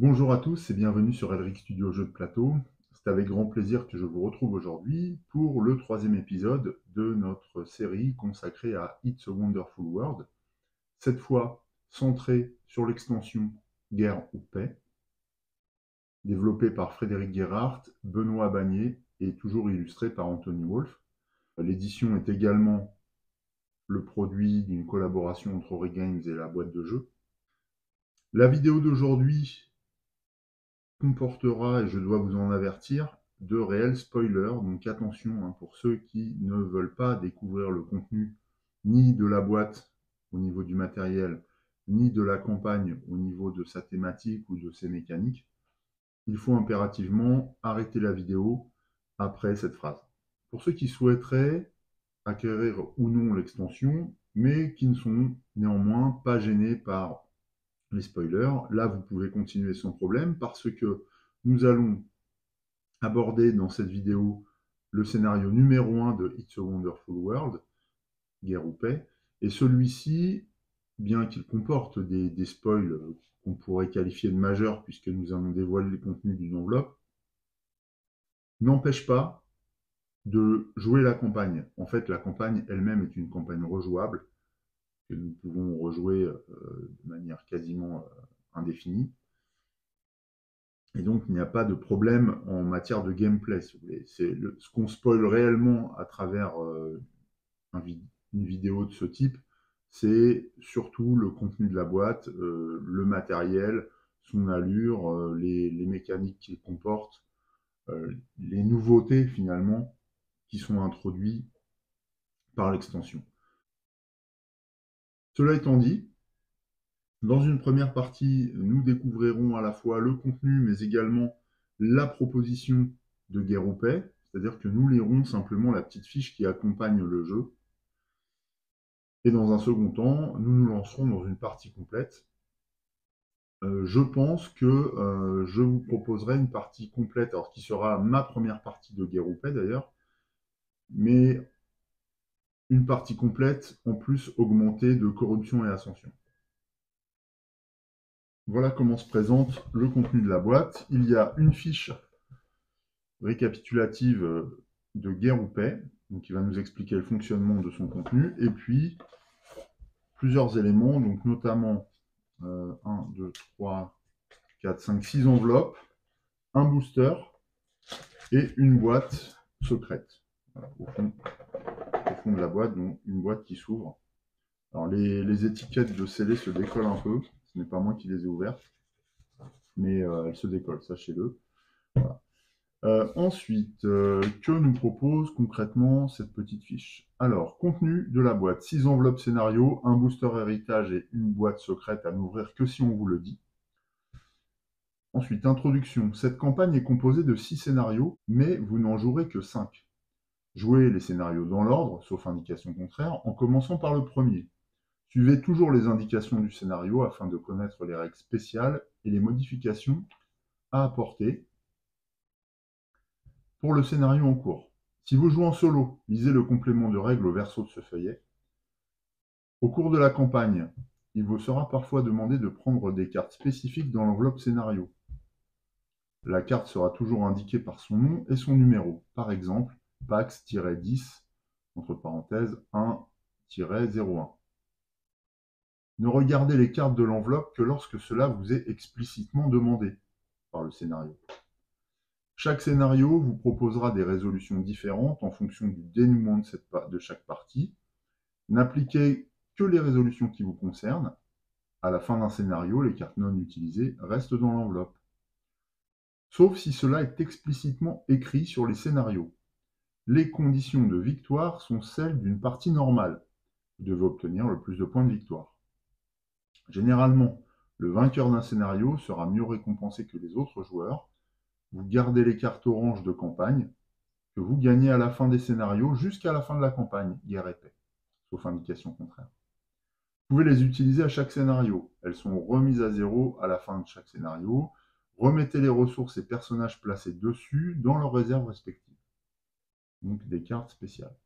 Bonjour à tous et bienvenue sur Elric Studio Jeux de plateau. C'est avec grand plaisir que je vous retrouve aujourd'hui pour le troisième épisode de notre série consacrée à It's a Wonderful World. Cette fois centrée sur l'extension Guerre ou Paix, développée par Frédéric Guérard, Benoît Bagné et toujours illustrée par Anthony Wolf. L'édition est également le produit d'une collaboration entre Ori Games et la boîte de jeux. La vidéo d'aujourd'hui comportera, et je dois vous en avertir, de réels spoilers, donc attention pour ceux qui ne veulent pas découvrir le contenu ni de la boîte au niveau du matériel, ni de la campagne au niveau de sa thématique ou de ses mécaniques. Il faut impérativement arrêter la vidéo après cette phrase. Pour ceux qui souhaiteraient acquérir ou non l'extension, mais qui ne sont néanmoins pas gênés par les spoilers, là vous pouvez continuer sans problème parce que nous allons aborder dans cette vidéo le scénario numéro 1 de It's a Wonderful World, Guerre ou Paix, et celui-ci, bien qu'il comporte des spoils qu'on pourrait qualifier de majeurs puisque nous allons dévoiler le contenu d'une enveloppe, n'empêche pas de jouer la campagne. En fait, la campagne elle-même est une campagne rejouable, que nous pouvons rejouer de manière quasiment indéfinie. Et donc, il n'y a pas de problème en matière de gameplay, si vous voulez. Ce qu'on spoil réellement à travers une vidéo de ce type, c'est surtout le contenu de la boîte, le matériel, son allure, les mécaniques qu'il comporte, les nouveautés finalement qui sont introduites par l'extension. Cela étant dit, dans une première partie, nous découvrirons à la fois le contenu, mais également la proposition de Guerre ou Paix, c'est-à-dire que nous lirons simplement la petite fiche qui accompagne le jeu. Et dans un second temps, nous nous lancerons dans une partie complète. Je pense que je vous proposerai une partie complète, alors qui sera ma première partie de Guerre ou Paix d'ailleurs, mais une partie complète en plus augmentée de corruption et ascension. Voilà comment se présente le contenu de la boîte. Il y a une fiche récapitulative de Guerre ou Paix, donc qui va nous expliquer le fonctionnement de son contenu, et puis plusieurs éléments, donc notamment 1, 2, 3, 4, 5, 6 enveloppes, un booster et une boîte secrète. Voilà, au fond de la boîte, donc une boîte qui s'ouvre. Alors les étiquettes de scellés se décollent un peu, ce n'est pas moi qui les ai ouvertes, mais elles se décollent, sachez-le. Voilà. Ensuite, que nous propose concrètement cette petite fiche? Alors, contenu de la boîte, 6 enveloppes scénario, un booster héritage et une boîte secrète à n'ouvrir que si on vous le dit. Ensuite, introduction. Cette campagne est composée de 6 scénarios, mais vous n'en jouerez que 5. Jouez les scénarios dans l'ordre, sauf indication contraire, en commençant par le premier. Suivez toujours les indications du scénario afin de connaître les règles spéciales et les modifications à apporter pour le scénario en cours. Si vous jouez en solo, lisez le complément de règles au verso de ce feuillet. Au cours de la campagne, il vous sera parfois demandé de prendre des cartes spécifiques dans l'enveloppe scénario. La carte sera toujours indiquée par son nom et son numéro. Par exemple, Pax-10, entre parenthèses, 1-01. Ne regardez les cartes de l'enveloppe que lorsque cela vous est explicitement demandé par le scénario. Chaque scénario vous proposera des résolutions différentes en fonction du dénouement de chaque partie. N'appliquez que les résolutions qui vous concernent. À la fin d'un scénario, les cartes non utilisées restent dans l'enveloppe. Sauf si cela est explicitement écrit sur les scénarios. Les conditions de victoire sont celles d'une partie normale. Vous devez obtenir le plus de points de victoire. Généralement, le vainqueur d'un scénario sera mieux récompensé que les autres joueurs. Vous gardez les cartes oranges de campagne que vous gagnez à la fin des scénarios jusqu'à la fin de la campagne, guerre et paix, sauf indication contraire. Vous pouvez les utiliser à chaque scénario. Elles sont remises à 0 à la fin de chaque scénario. Remettez les ressources et personnages placés dessus dans leurs réserves respectives. Donc des cartes spéciales.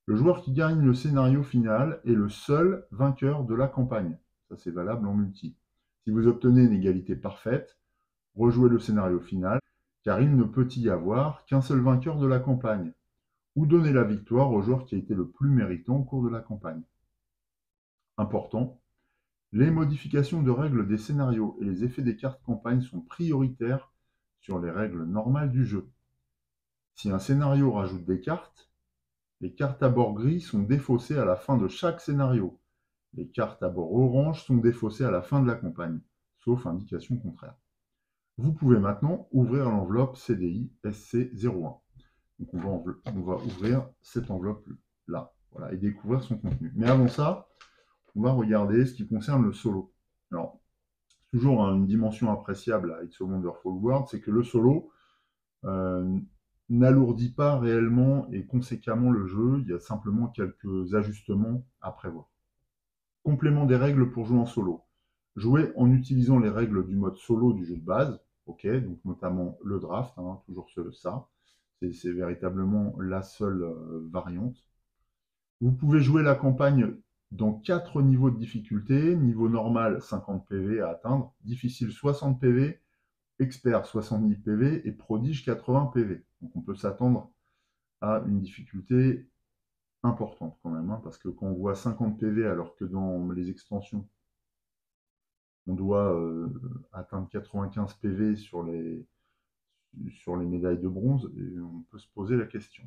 Le joueur qui gagne le scénario final est le seul vainqueur de la campagne. Ça, c'est valable en multi. Si vous obtenez une égalité parfaite, rejouer le scénario final, car il ne peut y avoir qu'un seul vainqueur de la campagne, ou donner la victoire au joueur qui a été le plus méritant au cours de la campagne. Important, les modifications de règles des scénarios et les effets des cartes campagne sont prioritaires sur les règles normales du jeu. Si un scénario rajoute des cartes, les cartes à bord gris sont défaussées à la fin de chaque scénario. Les cartes à bord orange sont défaussées à la fin de la campagne, sauf indication contraire. Vous pouvez maintenant ouvrir l'enveloppe CDI SC01. Donc on va ouvrir cette enveloppe-là, voilà, et découvrir son contenu. Mais avant ça, on va regarder ce qui concerne le solo. Alors, toujours une dimension appréciable à It's a Wonderful World, c'est que le solo n'alourdit pas réellement et conséquemment le jeu, il y a simplement quelques ajustements à prévoir. Complément des règles pour jouer en solo. Jouer en utilisant les règles du mode solo du jeu de base, ok, donc notamment le draft, hein, toujours ça, c'est véritablement la seule variante. Vous pouvez jouer la campagne dans 4 niveaux de difficulté. Niveau normal, 50 PV à atteindre. Difficile, 60 PV. Expert, 70 PV. Et prodige, 80 PV. Donc on peut s'attendre à une difficulté importante quand même. Hein, parce que quand on voit 50 PV alors que dans les extensions, on doit atteindre 95 PV sur les médailles de bronze, et on peut se poser la question.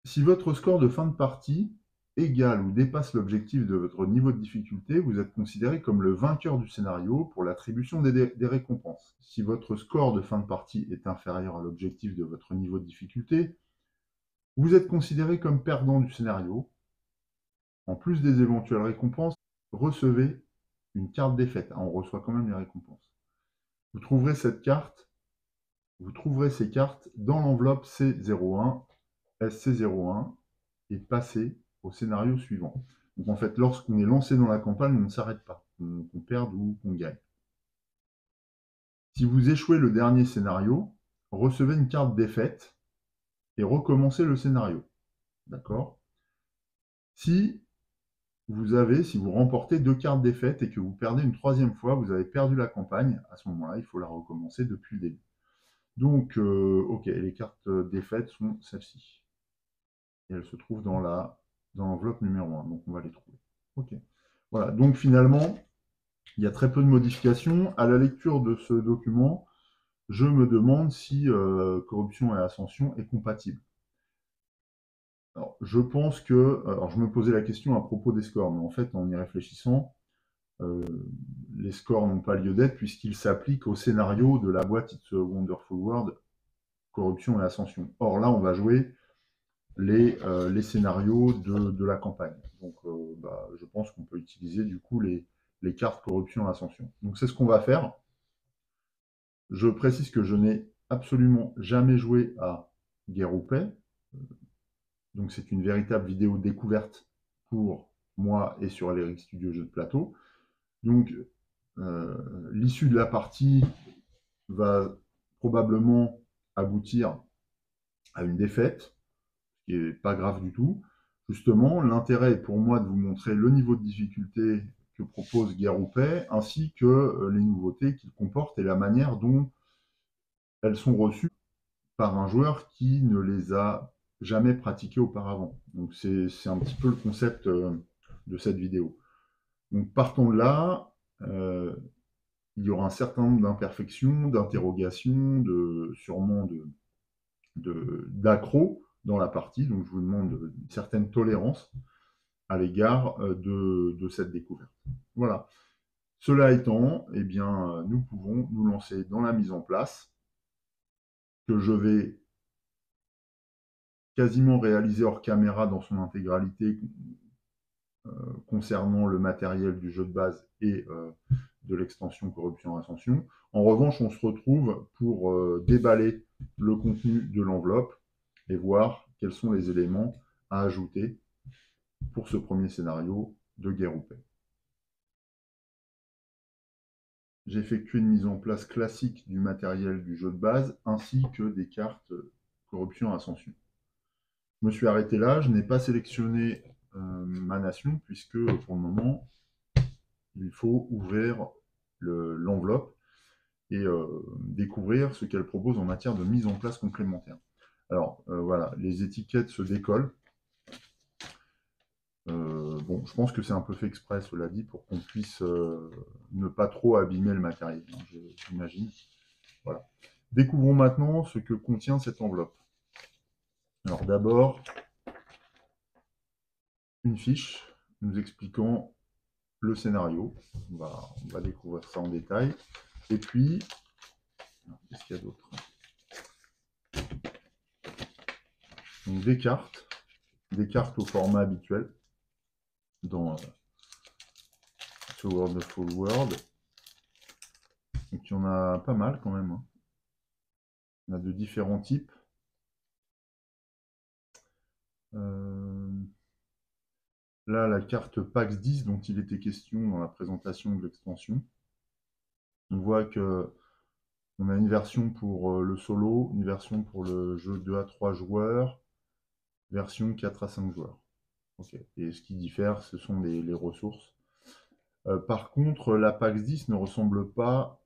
Si votre score de fin de partie égale ou dépasse l'objectif de votre niveau de difficulté, vous êtes considéré comme le vainqueur du scénario pour l'attribution des récompenses. Si votre score de fin de partie est inférieur à l'objectif de votre niveau de difficulté, vous êtes considéré comme perdant du scénario. En plus des éventuelles récompenses, recevez une carte défaite. On reçoit quand même les récompenses. Vous trouverez ces cartes dans l'enveloppe C01, SC01, et passer au scénario suivant. Donc en fait, lorsqu'on est lancé dans la campagne, on ne s'arrête pas, qu'on perde ou qu'on gagne. Si vous échouez le dernier scénario, recevez une carte défaite et recommencez le scénario. D'accord? Si vous remportez 2 cartes défaites et que vous perdez une 3e fois, vous avez perdu la campagne. À ce moment-là, il faut la recommencer depuis le début. Donc, ok, les cartes défaites sont celles-ci. Et elles se trouvent dans l'enveloppe numéro 1. Donc, on va les trouver. Ok. Voilà. Donc, finalement, il y a très peu de modifications. À la lecture de ce document, je me demande si corruption et ascension est compatible. Alors, je pense que... Alors, je me posais la question à propos des scores, mais en fait, en y réfléchissant, les scores n'ont pas lieu d'être puisqu'ils s'appliquent au scénario de la boîte It's a Wonderful World, corruption et ascension. Or, là, on va jouer les scénarios de la campagne. Donc, je pense qu'on peut utiliser du coup les cartes corruption et ascension. Donc, c'est ce qu'on va faire. Je précise que je n'ai absolument jamais joué à Guerre ou Paix. Donc, c'est une véritable vidéo découverte pour moi et sur Aleric Studio Jeux de plateau. Donc, l'issue de la partie va probablement aboutir à une défaite, ce qui n'est pas grave du tout. Justement, l'intérêt est pour moi de vous montrer le niveau de difficulté que propose Guerre ou Paix, ainsi que les nouveautés qu'il comporte et la manière dont elles sont reçues par un joueur qui ne les a jamais pratiquées auparavant. Donc c'est un petit peu le concept de cette vidéo. Donc partons de là, il y aura un certain nombre d'imperfections, d'interrogations, sûrement d'accros dans la partie, donc je vous demande une certaine tolérance à l'égard de cette découverte. Voilà. Cela étant, eh bien, nous pouvons nous lancer dans la mise en place, que je vais quasiment réaliser hors caméra dans son intégralité concernant le matériel du jeu de base et de l'extension Corruption Ascension. En revanche, on se retrouve pour déballer le contenu de l'enveloppe et voir quels sont les éléments à ajouter pour ce premier scénario de Guerre ou Paix. J'ai effectué une mise en place classique du matériel du jeu de base ainsi que des cartes Corruption Ascension. Je me suis arrêté là, je n'ai pas sélectionné ma nation puisque pour le moment, il faut ouvrir l'enveloppe. et découvrir ce qu'elle propose en matière de mise en place complémentaire. Alors voilà, les étiquettes se décollent. Bon, je pense que c'est un peu fait exprès, cela dit, pour qu'on puisse ne pas trop abîmer le matériel, hein, j'imagine. Voilà. Découvrons maintenant ce que contient cette enveloppe. Alors d'abord, une fiche nous expliquant le scénario. On va découvrir ça en détail. Et puis, qu'est-ce qu'il y a d'autre? Donc des cartes au format habituel dans ce Wonderful World. Donc il y en a pas mal quand même, hein. Il y en a de différents types. Là, la carte PAX 10 dont il était question dans la présentation de l'extension. On voit que on a une version pour le solo, une version pour le jeu 2 à 3 joueurs, version 4 à 5 joueurs. Okay. Et ce qui diffère, ce sont les ressources. Par contre, la PAX 10 ne ressemble pas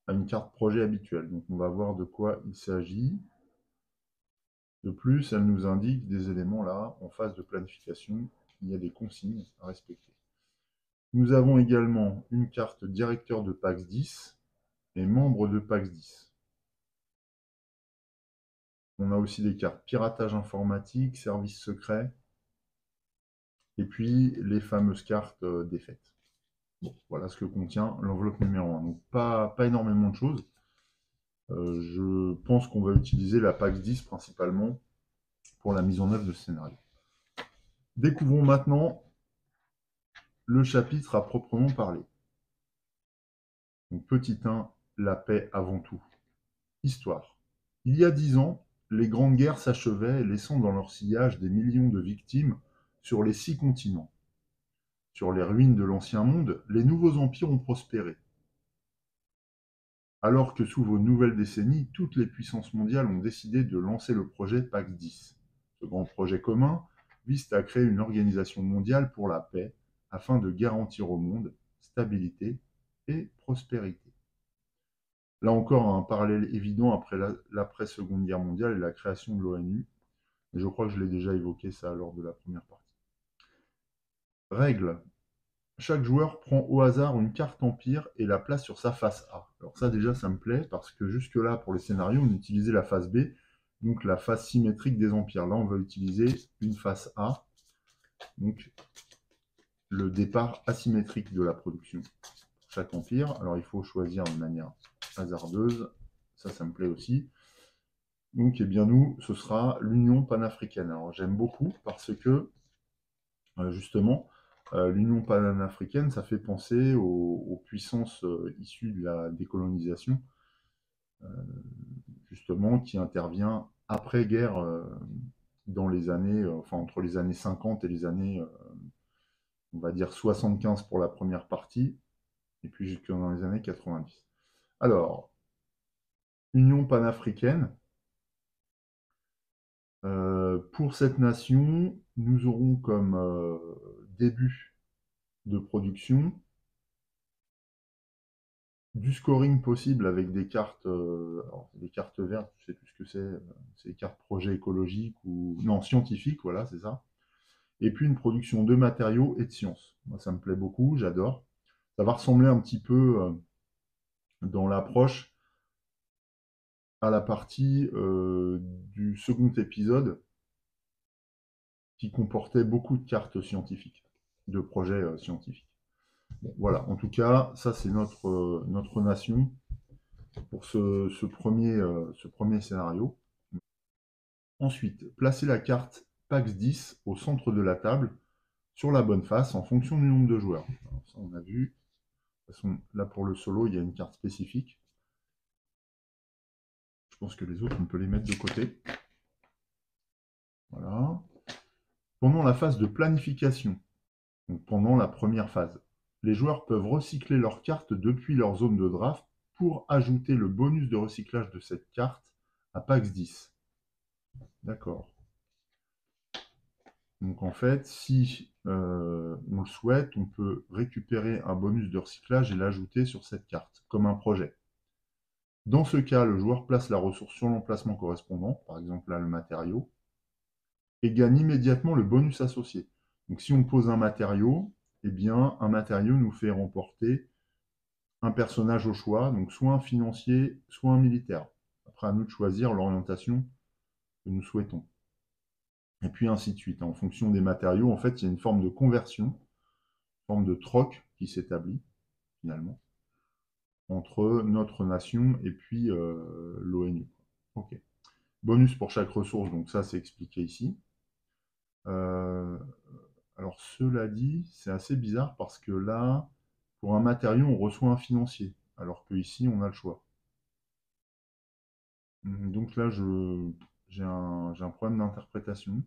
à une carte projet habituelle. Donc on va voir de quoi il s'agit. De plus, elle nous indique des éléments là, en phase de planification. Il y a des consignes à respecter. Nous avons également une carte directeur de PAX 10 et membre de PAX 10. On a aussi des cartes piratage informatique, service secret, et puis les fameuses cartes défaites. Bon, voilà ce que contient l'enveloppe numéro 1. Donc pas énormément de choses. Je pense qu'on va utiliser la PAX 10 principalement pour la mise en œuvre de ce scénario. Découvrons maintenant le chapitre à proprement parler. Donc, petit 1, la paix avant tout. Histoire. Il y a 10 ans, les grandes guerres s'achevaient, laissant dans leur sillage des millions de victimes sur les 6 continents. Sur les ruines de l'ancien monde, les nouveaux empires ont prospéré. Alors que s'ouvre une nouvelle décennie, toutes les puissances mondiales ont décidé de lancer le projet PAX 10. Ce grand projet commun vise à créer une organisation mondiale pour la paix afin de garantir au monde stabilité et prospérité. Là encore, un parallèle évident après l'après-Seconde Guerre mondiale et la création de l'ONU. Je crois que je l'ai déjà évoqué ça lors de la première partie. Règle. Chaque joueur prend au hasard une carte empire et la place sur sa face A. Alors ça déjà ça me plaît parce que jusque-là pour les scénarios on utilisait la face B, donc la face symétrique des empires. Là on va utiliser une face A, donc le départ asymétrique de la production pour chaque empire. Alors il faut choisir de manière hasardeuse, ça me plaît aussi. Donc eh bien nous ce sera l'Union panafricaine. Alors j'aime beaucoup parce que justement l'Union panafricaine, ça fait penser aux puissances issues de la décolonisation, justement, qui intervient après-guerre dans les années, enfin entre les années 50 et les années, on va dire 75 pour la première partie, et puis jusque dans les années 90. Alors, Union panafricaine. Pour cette nation, nous aurons comme début de production du scoring possible avec des cartes, des cartes vertes, je ne sais plus ce que c'est des cartes projet écologique ou non scientifique, voilà, c'est ça. Et puis une production de matériaux et de sciences. Moi, ça me plaît beaucoup, j'adore. Ça va ressembler un petit peu dans l'approche à la partie du second épisode qui comportait beaucoup de cartes scientifiques, de projets scientifiques. Bon, voilà, en tout cas, ça c'est notre nation pour ce premier scénario. Ensuite, placez la carte PAX 10 au centre de la table, sur la bonne face, en fonction du nombre de joueurs. Alors, ça, on a vu. De toute façon, là, pour le solo, il y a une carte spécifique. Je pense que les autres, on peut les mettre de côté. Voilà. Pendant la phase de planification, donc pendant la première phase, les joueurs peuvent recycler leurs cartes depuis leur zone de draft pour ajouter le bonus de recyclage de cette carte à PAX 10. D'accord. Donc en fait, si on le souhaite, on peut récupérer un bonus de recyclage et l'ajouter sur cette carte, comme un projet. Dans ce cas, le joueur place la ressource sur l'emplacement correspondant, par exemple là le matériau, et gagne immédiatement le bonus associé. Donc si on pose un matériau, eh bien un matériau nous fait remporter un personnage au choix, donc soit un financier, soit un militaire. Après, à nous de choisir l'orientation que nous souhaitons. Et puis ainsi de suite. En fonction des matériaux, en fait, il y a une forme de conversion, une forme de troc qui s'établit, finalement, entre notre nation et puis l'ONU. Ok. Bonus pour chaque ressource, donc ça, c'est expliqué ici. Alors, cela dit, c'est assez bizarre parce que là, pour un matériau, on reçoit un financier, alors qu'ici, on a le choix. Donc là, j'ai un problème d'interprétation. Il va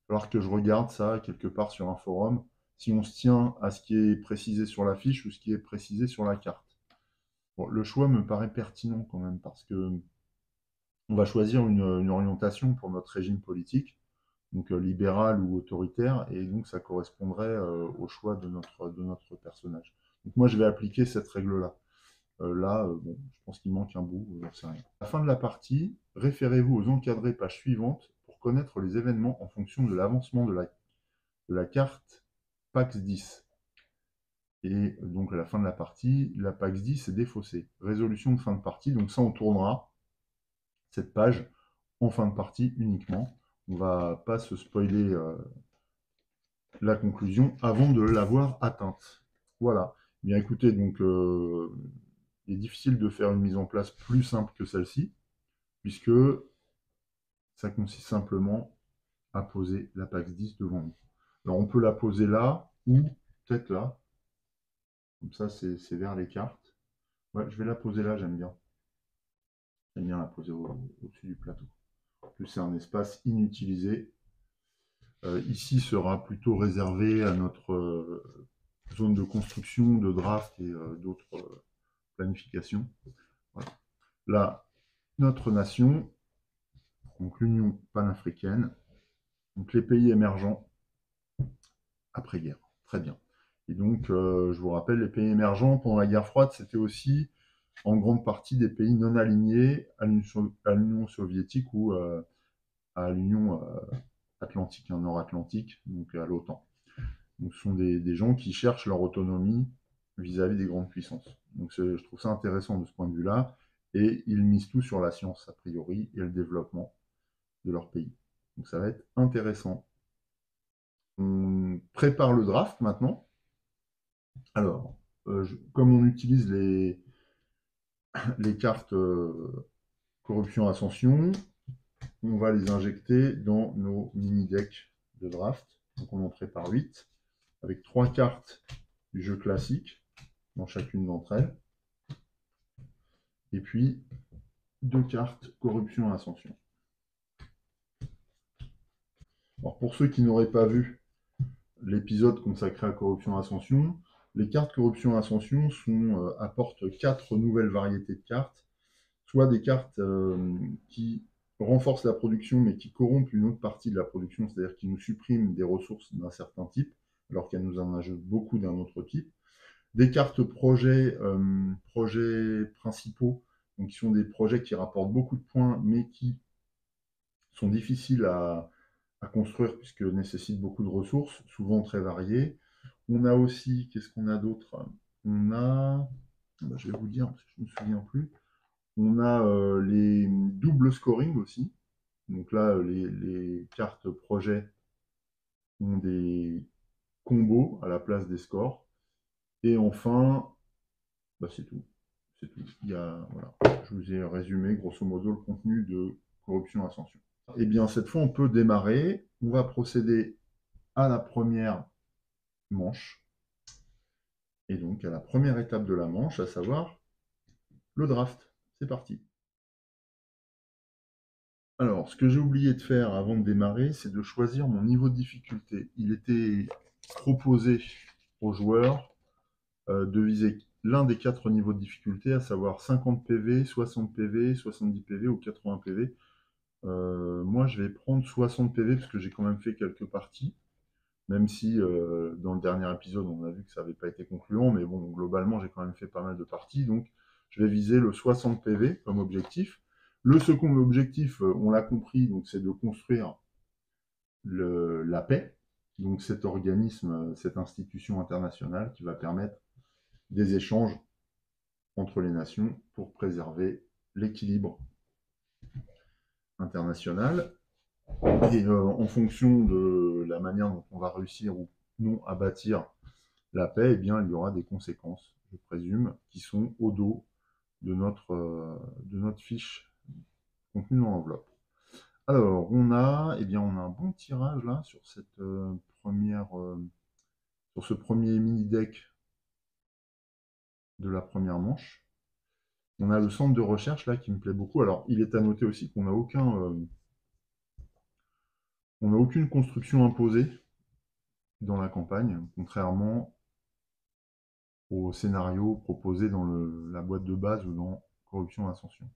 falloir que je regarde ça quelque part sur un forum, si on se tient à ce qui est précisé sur la fiche ou ce qui est précisé sur la carte. Bon, le choix me paraît pertinent quand même, parce que on va choisir une orientation pour notre régime politique, donc libéral ou autoritaire, et donc ça correspondrait au choix de notre personnage. Donc moi, je vais appliquer cette règle-là. Bon, je pense qu'il manque un bout, j'en sais rien. À la fin de la partie, référez-vous aux encadrés pages suivantes pour connaître les événements en fonction de l'avancement de la carte PAX 10. Et donc à la fin de la partie, la PAX 10 est défaussée. Résolution de fin de partie, donc ça on tournera cette page en fin de partie uniquement. On va pas se spoiler la conclusion avant de l'avoir atteinte. Voilà. Bien écoutez, donc il est difficile de faire une mise en place plus simple que celle-ci, puisque ça consiste simplement à poser la PAX 10 devant nous. Alors on peut la poser là, ou peut-être là, comme ça c'est vers les cartes. Ouais, je vais la poser là, j'aime bien. J'aime bien la poser au-dessus du plateau. En plus, c'est un espace inutilisé. Ici sera plutôt réservé à notre zone de construction, de draft et d'autres planifications. Voilà. Là, notre nation, donc l'Union panafricaine, donc les pays émergents après-guerre. Très bien. Et donc, je vous rappelle, les pays émergents pendant la guerre froide, c'était aussi en grande partie des pays non alignés à l'Union soviétique ou à l'Union atlantique, nord-atlantique, donc à l'OTAN. Donc, ce sont des gens qui cherchent leur autonomie vis-à-vis des grandes puissances. Donc, je trouve ça intéressant de ce point de vue-là. Et ils misent tout sur la science, a priori, et le développement de leur pays. Donc, ça va être intéressant. On prépare le draft maintenant. Alors, comme on utilise les cartes corruption ascension, on va les injecter dans nos mini-decks de draft. Donc on en prépare 8, avec 3 cartes du jeu classique dans chacune d'entre elles, et puis 2 cartes corruption ascension. Alors pour ceux qui n'auraient pas vu l'épisode consacré à corruption ascension, les cartes corruption ascension apportent 4 nouvelles variétés de cartes, soit des cartes qui renforcent la production mais qui corrompent une autre partie de la production, c'est-à-dire qui nous suppriment des ressources d'un certain type, alors qu'elles nous en ajoutent beaucoup d'un autre type. Des cartes projets principaux, donc qui sont des projets qui rapportent beaucoup de points mais qui sont difficiles à construire puisque nécessitent beaucoup de ressources, souvent très variées. On a aussi, qu'est-ce qu'on a d'autre? On a, je vais vous dire parce que je ne me souviens plus, on a les doubles scoring aussi. Donc là, les cartes projet ont des combos à la place des scores. Et enfin, bah c'est tout. C'est tout. Voilà. Je vous ai résumé grosso modo le contenu de Corruption Ascension. Et bien cette fois, on peut démarrer. On va procéder à la première manche. Et donc à la première étape de la manche, à savoir le draft. C'est parti. Alors, ce que j'ai oublié de faire avant de démarrer, c'est de choisir mon niveau de difficulté. Il était proposé aux joueurs de viser l'un des 4 niveaux de difficulté, à savoir 50 PV, 60 PV, 70 PV ou 80 PV. Moi, je vais prendre 60 PV parce que j'ai quand même fait quelques parties, même si dans le dernier épisode, on a vu que ça n'avait pas été concluant, mais bon, globalement, j'ai quand même fait pas mal de parties, donc je vais viser le 60 PV comme objectif. Le second objectif, on l'a compris, donc c'est de construire la paix, donc cet organisme, cette institution internationale qui va permettre des échanges entre les nations pour préserver l'équilibre international. Et en fonction de la manière dont on va réussir ou non à bâtir la paix, eh bien, il y aura des conséquences, je présume, qui sont au dos de notre fiche contenue dans l'enveloppe. Alors, on a un bon tirage là sur cette sur ce premier mini deck de la première manche. On a le centre de recherche là qui me plaît beaucoup. Alors, il est à noter aussi qu'on n'a aucune construction imposée dans la campagne, contrairement au scénario proposé dans la boîte de base ou dans Corruption et Ascension.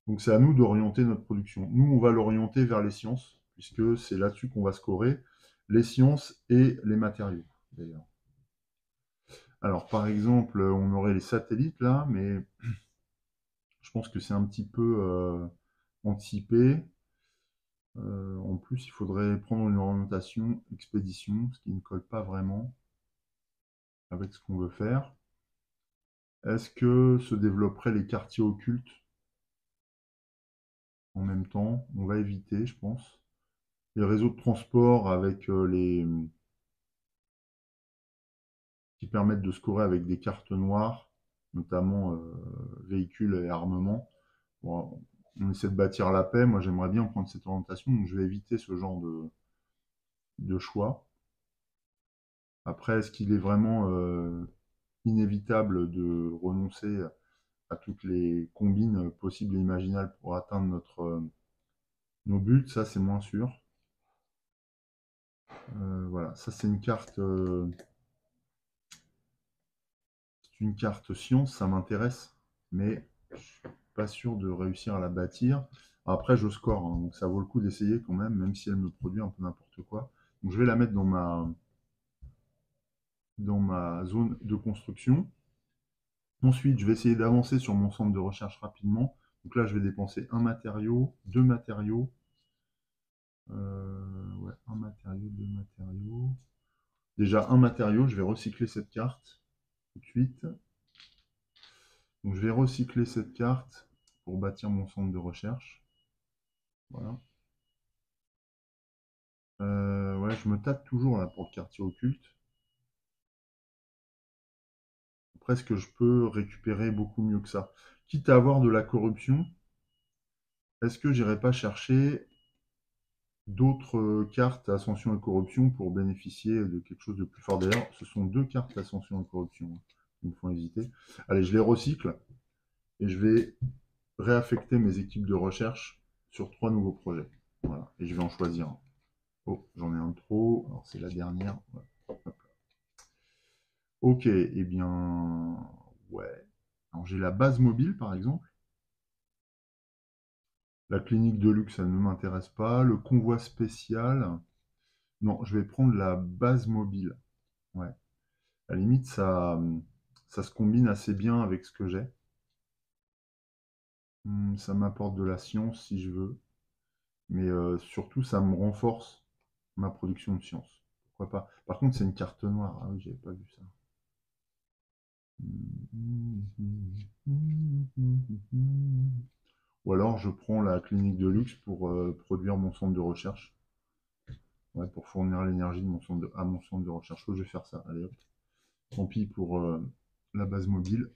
Donc c'est à nous d'orienter notre production. Nous, on va l'orienter vers les sciences, puisque c'est là-dessus qu'on va scorer, les sciences et les matériaux, d'ailleurs. Alors, par exemple, on aurait les satellites, là, mais je pense que c'est un petit peu anticipé. En plus, il faudrait prendre une orientation expédition, ce qui ne colle pas vraiment avec ce qu'on veut faire. Est-ce que se développeraient les quartiers occultes en même temps? On va éviter, je pense. Les réseaux de transport avec qui permettent de scorer avec des cartes noires, notamment véhicules et armements. Bon, on essaie de bâtir la paix. Moi, j'aimerais bien prendre cette orientation, donc je vais éviter ce genre de choix. Après, est-ce qu'il est vraiment inévitable de renoncer à toutes les combines possibles et imaginables pour atteindre nos buts? Ça, c'est moins sûr. Voilà, ça c'est une carte science, ça m'intéresse, mais je suis pas sûr de réussir à la bâtir. Après, je score, hein, donc ça vaut le coup d'essayer quand même si elle me produit un peu n'importe quoi. Donc je vais la mettre dans ma zone de construction. Ensuite, je vais essayer d'avancer sur mon centre de recherche rapidement. Donc là, je vais dépenser un matériau, deux matériaux. Ouais, un matériau, deux matériaux. Déjà, un matériau, je vais recycler cette carte tout de suite. Donc je vais recycler cette carte pour bâtir mon centre de recherche. Voilà. Ouais, je me tâte toujours là pour le quartier occulte. Après, est-ce que je peux récupérer beaucoup mieux que ça? Quitte à avoir de la corruption, est-ce que j'irai pas chercher d'autres cartes Ascension et Corruption pour bénéficier de quelque chose de plus fort? D'ailleurs, ce sont deux cartes Ascension et Corruption qui me font hésiter. Allez, je les recycle et je vais réaffecter mes équipes de recherche sur 3 nouveaux projets. Voilà, et je vais en choisir un. Oh, j'en ai un de trop. Alors, c'est la dernière. Ouais. Ok, eh bien, ouais. Alors, j'ai la base mobile, par exemple. La clinique de luxe, ça ne m'intéresse pas. Le convoi spécial. Non, je vais prendre la base mobile. Ouais. À la limite, ça se combine assez bien avec ce que j'ai. Ça m'apporte de la science si je veux. Mais surtout, ça me renforce ma production de science. Pourquoi pas? Par contre, c'est une carte noire. Ah oui, j'avais pas vu ça. Ou alors je prends la clinique de luxe pour produire mon centre de recherche. Ouais, pour fournir l'énergie à mon centre de recherche. Je vais faire ça. Allez hop. Tant pis pour la base mobile.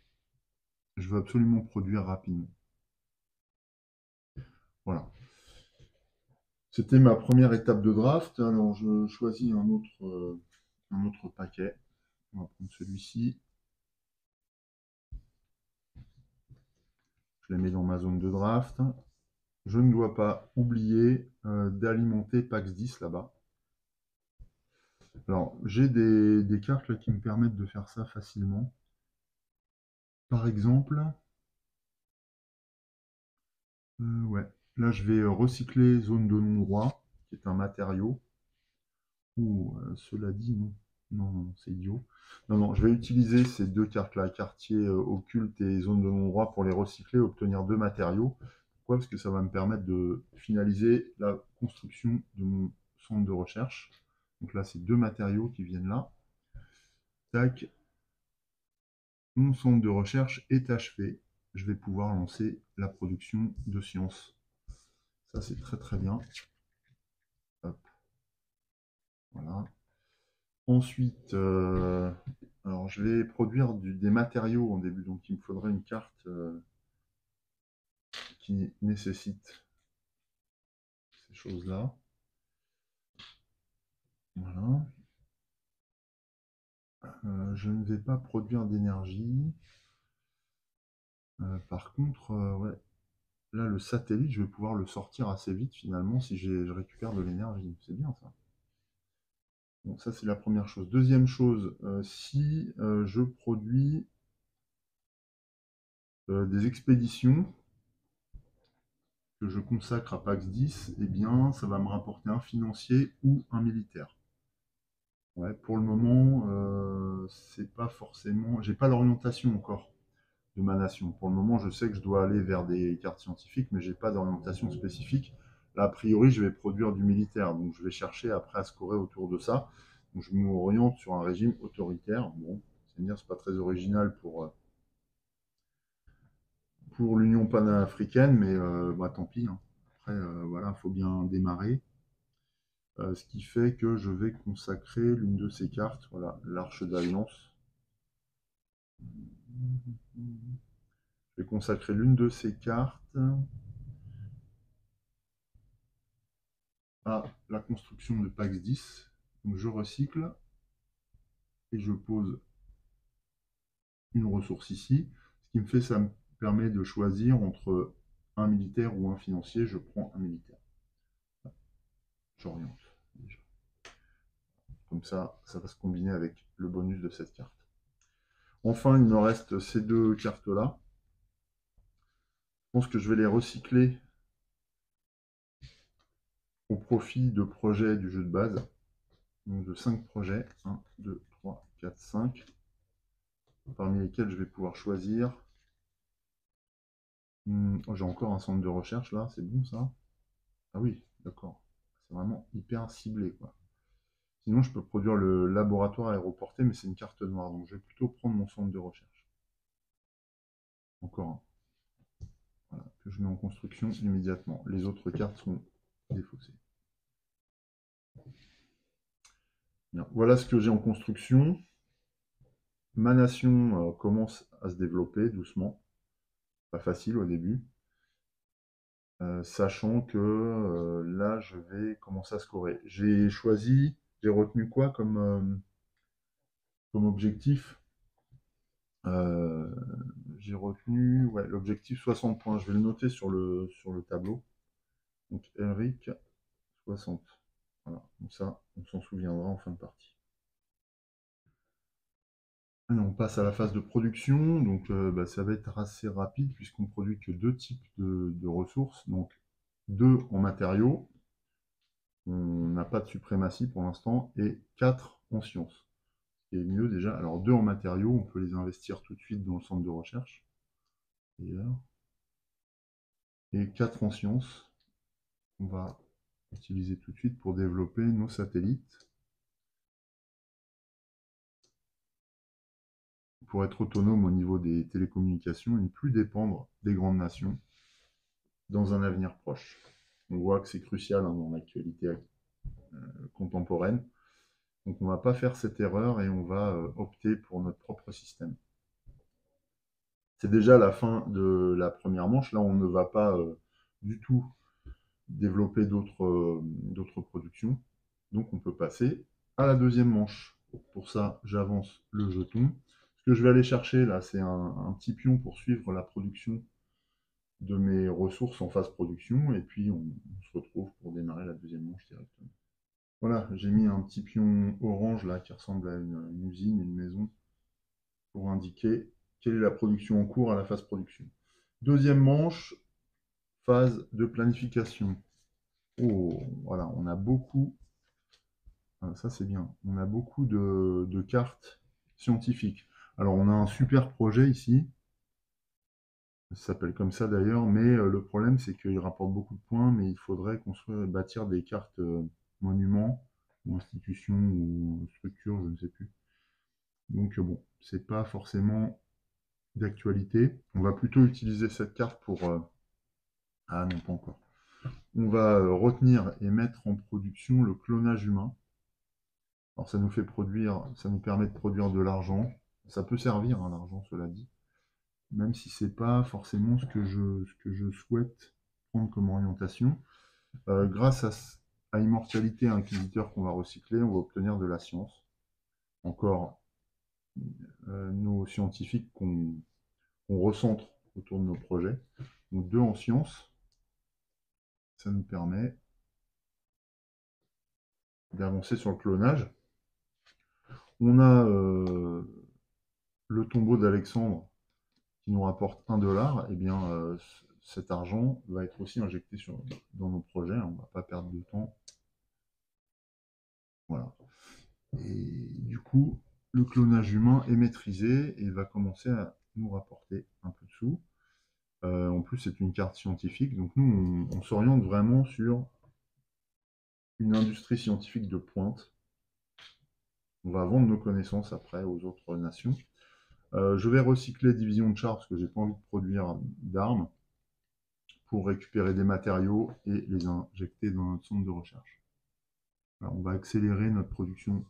Je veux absolument produire rapidement. Voilà. C'était ma première étape de draft. Alors je choisis un autre paquet. On va prendre celui-ci. Je les mets dans ma zone de draft. Je ne dois pas oublier d'alimenter Pax 10 là-bas. Alors, j'ai des cartes là, qui me permettent de faire ça facilement. Par exemple, ouais, là je vais recycler zone de non-droit, qui est un matériau. Ou cela dit, non. Non, non, c'est idiot. Non, non, je vais utiliser ces deux cartes-là, quartier occulte et zone de non-droit, pour les recycler, obtenir deux matériaux. Pourquoi? Parce que ça va me permettre de finaliser la construction de mon centre de recherche. Donc là, c'est deux matériaux qui viennent là. Tac, mon centre de recherche est achevé. Je vais pouvoir lancer la production de science. Ça, c'est très très bien. Hop. Voilà. Ensuite, alors je vais produire des matériaux en début, donc il me faudrait une carte qui nécessite ces choses-là. Voilà. Je ne vais pas produire d'énergie. Par contre, ouais, là, le satellite, je vais pouvoir le sortir assez vite finalement si je récupère de l'énergie. C'est bien ça. Bon, ça, c'est la première chose. Deuxième chose, si je produis des expéditions que je consacre à PAX 10, eh bien, ça va me rapporter un financier ou un militaire. Ouais, pour le moment, c'est pas forcément. J'ai pas l'orientation encore de ma nation. Pour le moment, je sais que je dois aller vers des cartes scientifiques, mais j'ai pas d'orientation spécifique. Là, a priori, je vais produire du militaire, donc je vais chercher après à scorer autour de ça. Donc, je m'oriente sur un régime autoritaire. Bon, c'est-à-dire, c'est pas très original pour l'Union panafricaine, mais bah, tant pis, hein. Après, voilà, il faut bien démarrer. Ce qui fait que je vais consacrer l'une de ces cartes, voilà, l'Arche d'Alliance. Je vais consacrer l'une de ces cartes à la construction de PAX 10. Donc je recycle et je pose une ressource ici. Ce qui me fait, ça me permet de choisir entre un militaire ou un financier. Je prends un militaire. J'oriente déjà. Comme ça va se combiner avec le bonus de cette carte. Enfin, il me reste ces deux cartes-là. Je pense que je vais les recycler au profit de projets du jeu de base. Donc de 5 projets. 1, 2, 3, 4, 5. Parmi lesquels je vais pouvoir choisir. Oh, j'ai encore un centre de recherche là, c'est bon ça? Ah oui, d'accord. C'est vraiment hyper ciblé, quoi. Sinon, je peux produire le laboratoire aéroporté, mais c'est une carte noire, donc je vais plutôt prendre mon centre de recherche. Encore un. Voilà, que je mets en construction immédiatement. Les autres cartes sont défaussées. Bien. Voilà ce que j'ai en construction. Ma nation commence à se développer doucement. Pas facile au début. Sachant que là, je vais commencer à scorer. J'ai retenu quoi comme objectif? Euh, j'ai retenu, ouais, l'objectif 60 points. Je vais le noter sur le tableau. Donc, Elric, 60. Voilà, comme ça, on s'en souviendra en fin de partie. Allez, on passe à la phase de production. Donc, bah, ça va être assez rapide puisqu'on produit que deux types de ressources. Donc, deux en matériaux. On n'a pas de suprématie pour l'instant. Et 4 en sciences. Ce qui est mieux déjà. Alors, deux en matériaux, on peut les investir tout de suite dans le centre de recherche. Et 4 en sciences. On va utiliser tout de suite pour développer nos satellites. Pour être autonome au niveau des télécommunications et ne plus dépendre des grandes nations dans un avenir proche. On voit que c'est crucial dans l'actualité contemporaine. Donc on ne va pas faire cette erreur et on va opter pour notre propre système. C'est déjà la fin de la première manche. Là, on ne va pas du tout développer d'autres productions. Donc on peut passer à la deuxième manche. Pour ça, j'avance le jeton. Ce que je vais aller chercher là, c'est un petit pion pour suivre la production de mes ressources en phase production. Et puis on se retrouve pour démarrer la deuxième manche directement. Voilà, j'ai mis un petit pion orange là qui ressemble à une usine, une maison, pour indiquer quelle est la production en cours à la phase production. Deuxième manche, phase de planification. Oh, voilà, on a beaucoup Ça, c'est bien. On a beaucoup de cartes scientifiques. Alors, on a un super projet ici. Ça s'appelle comme ça d'ailleurs, mais le problème, c'est qu'il rapporte beaucoup de points, mais il faudrait bâtir des cartes monuments, ou institutions, ou structures, je ne sais plus. Donc, bon, c'est pas forcément d'actualité. On va plutôt utiliser cette carte pour... Ah non, pas encore. On va retenir et mettre en production le clonage humain. Alors ça nous fait produire, ça nous permet de produire de l'argent. Ça peut servir, hein, l'argent, cela dit, même si c'est pas forcément ce que je souhaite prendre comme orientation. Grâce à Immortalité Inquisiteur qu'on va recycler, on va obtenir de la science. Encore nos scientifiques qu'on recentre autour de nos projets. Donc 2 en sciences, ça nous permet d'avancer sur le clonage. On a le tombeau d'Alexandre qui nous rapporte 1 $, et bien cet argent va être aussi injecté dans nos projets, on ne va pas perdre de temps. Voilà. Et du coup, le clonage humain est maîtrisé et va commencer à nous rapporter un peu de sous. En plus, c'est une carte scientifique, donc nous, on s'oriente vraiment sur une industrie scientifique de pointe. On va vendre nos connaissances après aux autres nations. Je vais recycler division de chars parce que j'ai pas envie de produire d'armes pour récupérer des matériaux et les injecter dans notre centre de recherche. Alors, on va accélérer notre production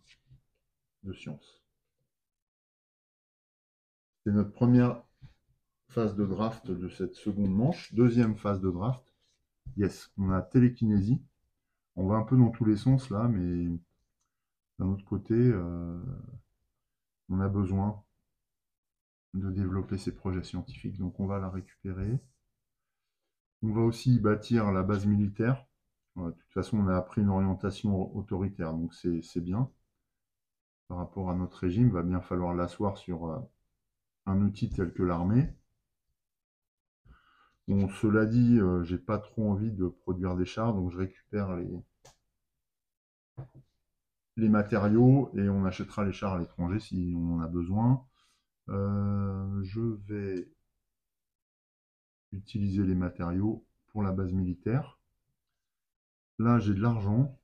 de sciences. C'est notre première phase de draft de cette seconde manche. Deuxième phase de draft. Yes, on a télékinésie. On va un peu dans tous les sens là, mais d'un autre côté, on a besoin de développer ces projets scientifiques. Donc on va la récupérer. On va aussi bâtir la base militaire. De toute façon, on a appris une orientation autoritaire, donc c'est bien. Par rapport à notre régime, il va bien falloir l'asseoir sur un outil tel que l'armée. Bon, cela dit, j'ai pas trop envie de produire des chars, donc je récupère les matériaux et on achètera les chars à l'étranger si on en a besoin. Je vais utiliser les matériaux pour la base militaire. Là, j'ai de l'argent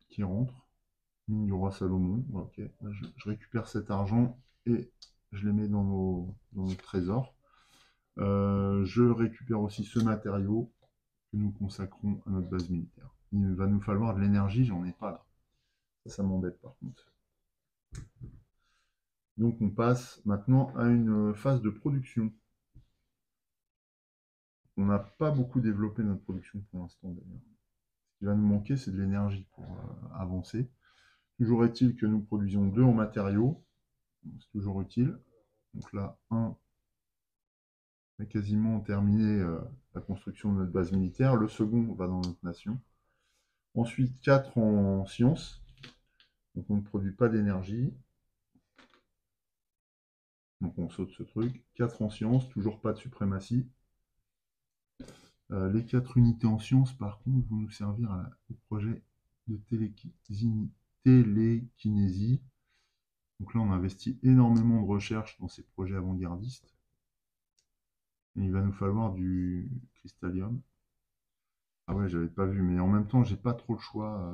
qui rentre. Mine du roi Salomon. Ok. Je récupère cet argent et je les mets dans nos trésors. Je récupère aussi ce matériau que nous consacrons à notre base militaire. Il va nous falloir de l'énergie, j'en ai pas là. Ça m'embête par contre. Donc on passe maintenant à une phase de production. On n'a pas beaucoup développé notre production pour l'instant d'ailleurs. Ce qui va nous manquer, c'est de l'énergie pour avancer. Toujours est-il que nous produisions 2 en matériaux. C'est toujours utile. Donc là, 1, on a quasiment terminé la construction de notre base militaire. Le second va dans notre nation. Ensuite, 4 en sciences. Donc on ne produit pas d'énergie. Donc on saute ce truc. 4 en sciences, toujours pas de suprématie. Les 4 unités en sciences, par contre, vont nous servir au projet de télékinésie. Donc là, on investit énormément de recherche dans ces projets avant-gardistes. Et il va nous falloir du cristallium. Ah ouais, j'avais pas vu, mais en même temps, j'ai pas trop le choix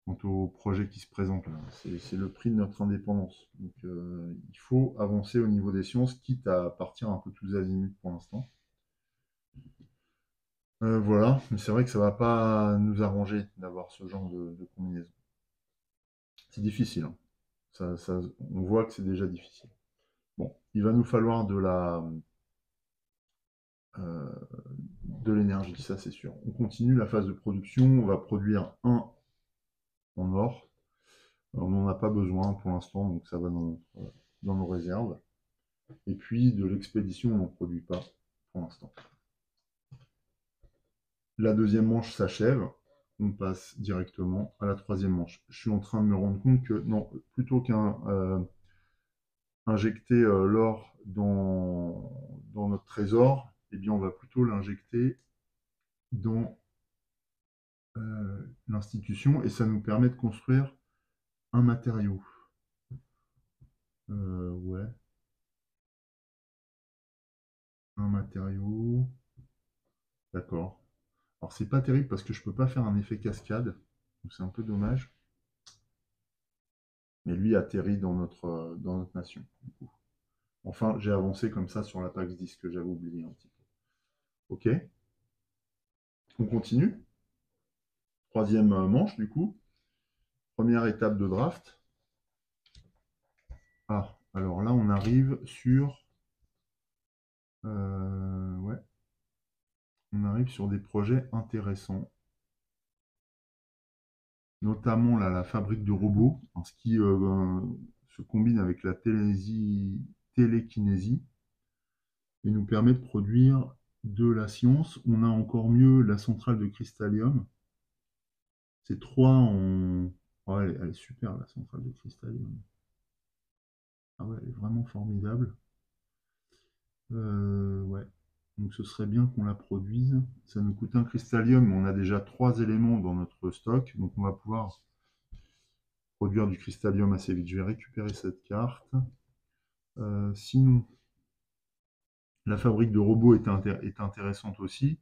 quant au projet qui se présente là. C'est le prix de notre indépendance. Donc il faut avancer au niveau des sciences, quitte à partir un peu tous azimuts pour l'instant. Voilà, mais c'est vrai que ça va pas nous arranger d'avoir ce genre de combinaison. C'est difficile, hein. On voit que c'est déjà difficile. Bon, il va nous falloir de l'énergie, ça c'est sûr. On continue la phase de production, on va produire 1 en or. On n'en a pas besoin pour l'instant, donc ça va dans nos réserves. Et puis de l'expédition, on n'en produit pas pour l'instant. La deuxième manche s'achève, on passe directement à la troisième manche. Je suis en train de me rendre compte que, non, plutôt qu'injecter l'or dans notre trésor, eh bien on va plutôt l'injecter dans l'institution et ça nous permet de construire un matériau. Ouais, un matériau. D'accord. Alors c'est pas terrible parce que je peux pas faire un effet cascade, donc c'est un peu dommage. Mais lui atterrit dans notre nation. Du coup. Enfin, j'ai avancé comme ça sur la PAX 10 que j'avais oublié un petit peu. Ok, on continue. Troisième manche du coup. Première étape de draft. Ah, alors là on arrive sur... ouais, on arrive sur des projets intéressants. Notamment là, la fabrique de robots, hein, ce qui se combine avec la télékinésie et nous permet de produire de la science. On a encore mieux la centrale de Cristallium. C'est trois en... Oh, elle est super, la centrale de Cristallium. Ah ouais, elle est vraiment formidable. Ouais. Donc ce serait bien qu'on la produise. Ça nous coûte un Cristallium, mais on a déjà 3 éléments dans notre stock. Donc on va pouvoir produire du Cristallium assez vite. Je vais récupérer cette carte. Sinon, la fabrique de robots est intéressante aussi.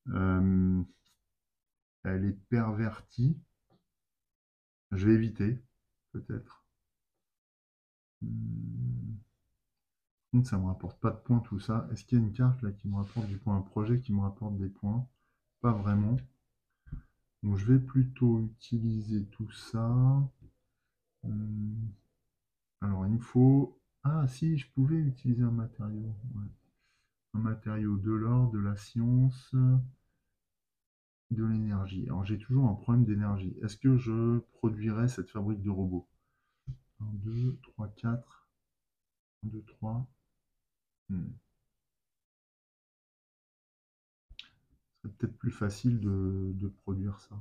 Euh, Elle est pervertie. Je vais éviter, peut-être. Contre, ça me rapporte pas de points tout ça. Est-ce qu'il y a une carte là qui me rapporte du point, un projet qui me rapporte des points? Pas vraiment. Donc je vais plutôt utiliser tout ça. Hum, Alors il me faut... Ah si, je pouvais utiliser un matériau. Ouais. Un matériau, de l'or, de la science, de l'énergie. Alors j'ai toujours un problème d'énergie. Est-ce que je produirais cette fabrique de robots? 1, 2, 3, 4. 1, 2, 3. C'est peut-être plus facile de produire ça.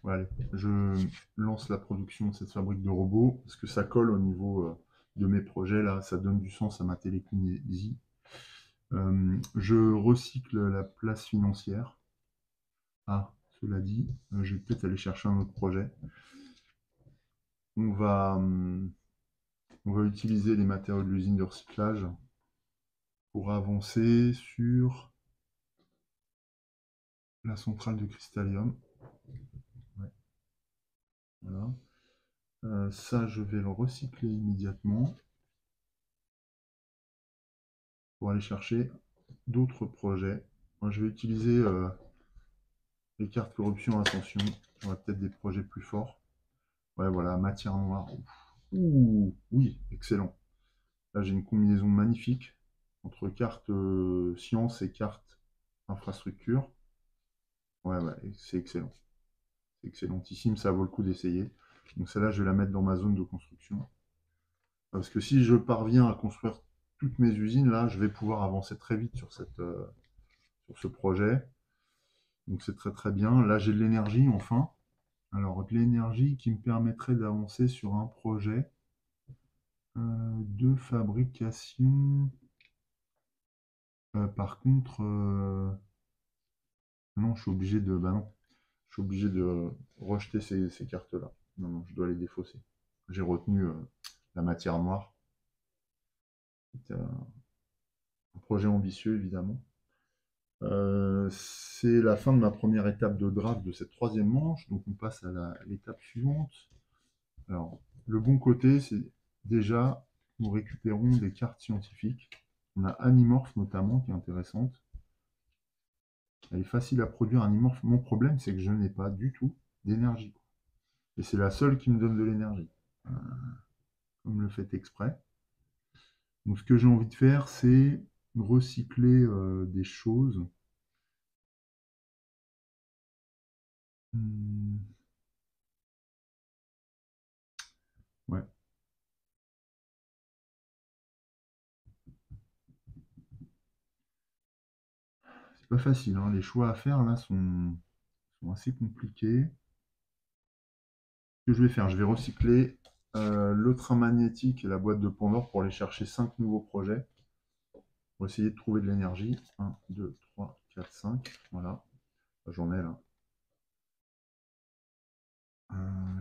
Ouais, allez, je lance la production de cette fabrique de robots parce que ça colle au niveau de mes projets là, ça donne du sens à ma télékinésie. Je recycle la place financière. Ah, cela dit, je vais peut-être aller chercher un autre projet. On va, on va utiliser les matériaux de l'usine de recyclage pour avancer sur la centrale de Cristallium. Ouais, voilà. Ça, je vais le recycler immédiatement pour aller chercher d'autres projets. Moi, je vais utiliser les cartes corruption ascension. J'aurai peut-être des projets plus forts. Ouais, voilà, matière noire. Ouh, oui, excellent. Là, j'ai une combinaison magnifique entre carte science et carte infrastructure. Ouais, ouais, c'est excellent. C'est excellentissime, ça vaut le coup d'essayer. Donc celle-là, je vais la mettre dans ma zone de construction. Parce que si je parviens à construire toutes mes usines, là, je vais pouvoir avancer très vite sur ce projet. Donc c'est très très bien. Là, j'ai de l'énergie, enfin. Alors, de l'énergie qui me permettrait d'avancer sur un projet de fabrication. Par contre, non, je suis obligé de... Bah non, je suis obligé de rejeter ces cartes-là. Non, non, je dois les défausser. J'ai retenu la matière noire. C'était un projet ambitieux, évidemment. C'est la fin de ma première étape de draft de cette troisième manche, donc on passe à l'étape suivante. Alors, le bon côté, c'est déjà, nous récupérons des cartes scientifiques. On a Animorph notamment, qui est intéressante. Elle est facile à produire, Animorph. Mon problème, c'est que je n'ai pas du tout d'énergie. Et c'est la seule qui me donne de l'énergie. Comme le fait exprès. Donc, ce que j'ai envie de faire, c'est recycler des choses. Hmm, ouais. C'est pas facile, hein. Les choix à faire là sont sont assez compliquées. Ce que je vais faire, je vais recycler le train magnétique et la boîte de Pandore pour aller chercher 5 nouveaux projets. On va essayer de trouver de l'énergie. 1, 2, 3, 4, 5. Voilà. J'en ai là.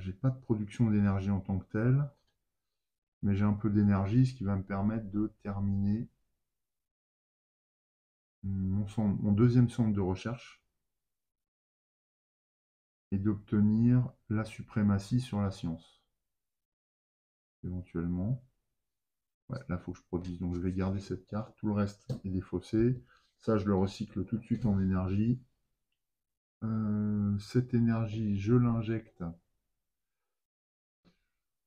J'ai pas de production d'énergie en tant que telle, mais j'ai un peu d'énergie, ce qui va me permettre de terminer mon deuxième centre de recherche et d'obtenir la suprématie sur la science, éventuellement. Ouais, là, il faut que je produise. Donc, je vais garder cette carte. Tout le reste est défaussé. Ça, je le recycle tout de suite en énergie. Cette énergie, je l'injecte.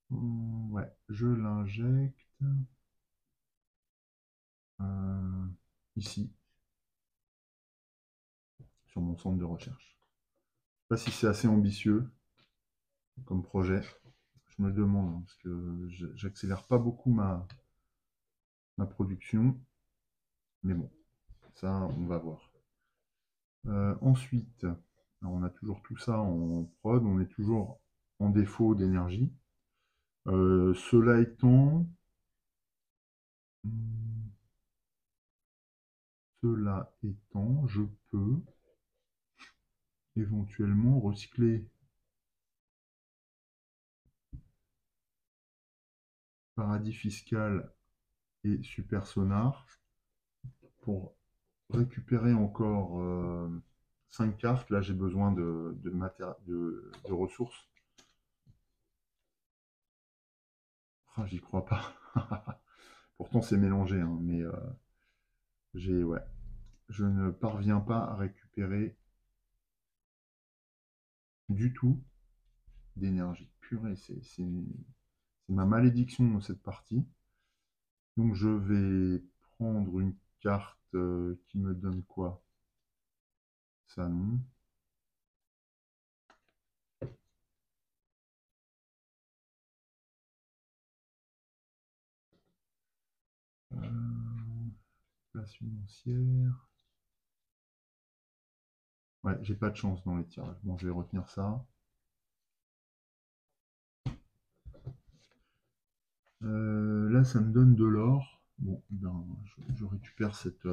Ouais, je l'injecte ici, sur mon centre de recherche. Je ne sais pas si c'est assez ambitieux comme projet. Je me le demande, hein, parce que j'accélère pas beaucoup ma production. Mais bon, ça, on va voir. Ensuite, alors on a toujours tout ça en prod, on est toujours en défaut d'énergie. Cela étant, je peux éventuellement recycler paradis fiscal et super sonar pour récupérer encore 5 cartes. Là, j'ai besoin de ressources. Ah, j'y crois pas. Pourtant, c'est mélangé, hein, mais ouais, je ne parviens pas à récupérer du tout d'énergie. Purée, c'est ma malédiction dans cette partie. Donc, je vais prendre une carte qui me donne quoi? Ça, non. Place financière. Ouais, j'ai pas de chance dans les tirages. Bon, je vais retenir ça. Là, ça me donne de l'or. Bon, ben, je récupère cette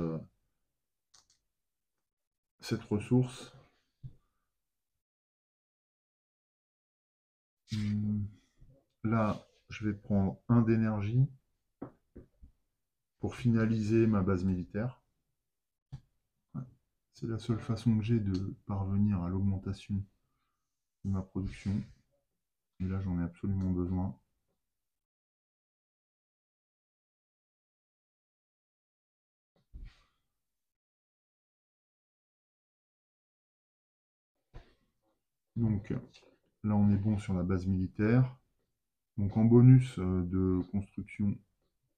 ressource. Là, je vais prendre 1 d'énergie pour finaliser ma base militaire. Ouais. C'est la seule façon que j'ai de parvenir à l'augmentation de ma production. Et là, j'en ai absolument besoin. Donc, là, on est bon sur la base militaire. Donc, en bonus de construction,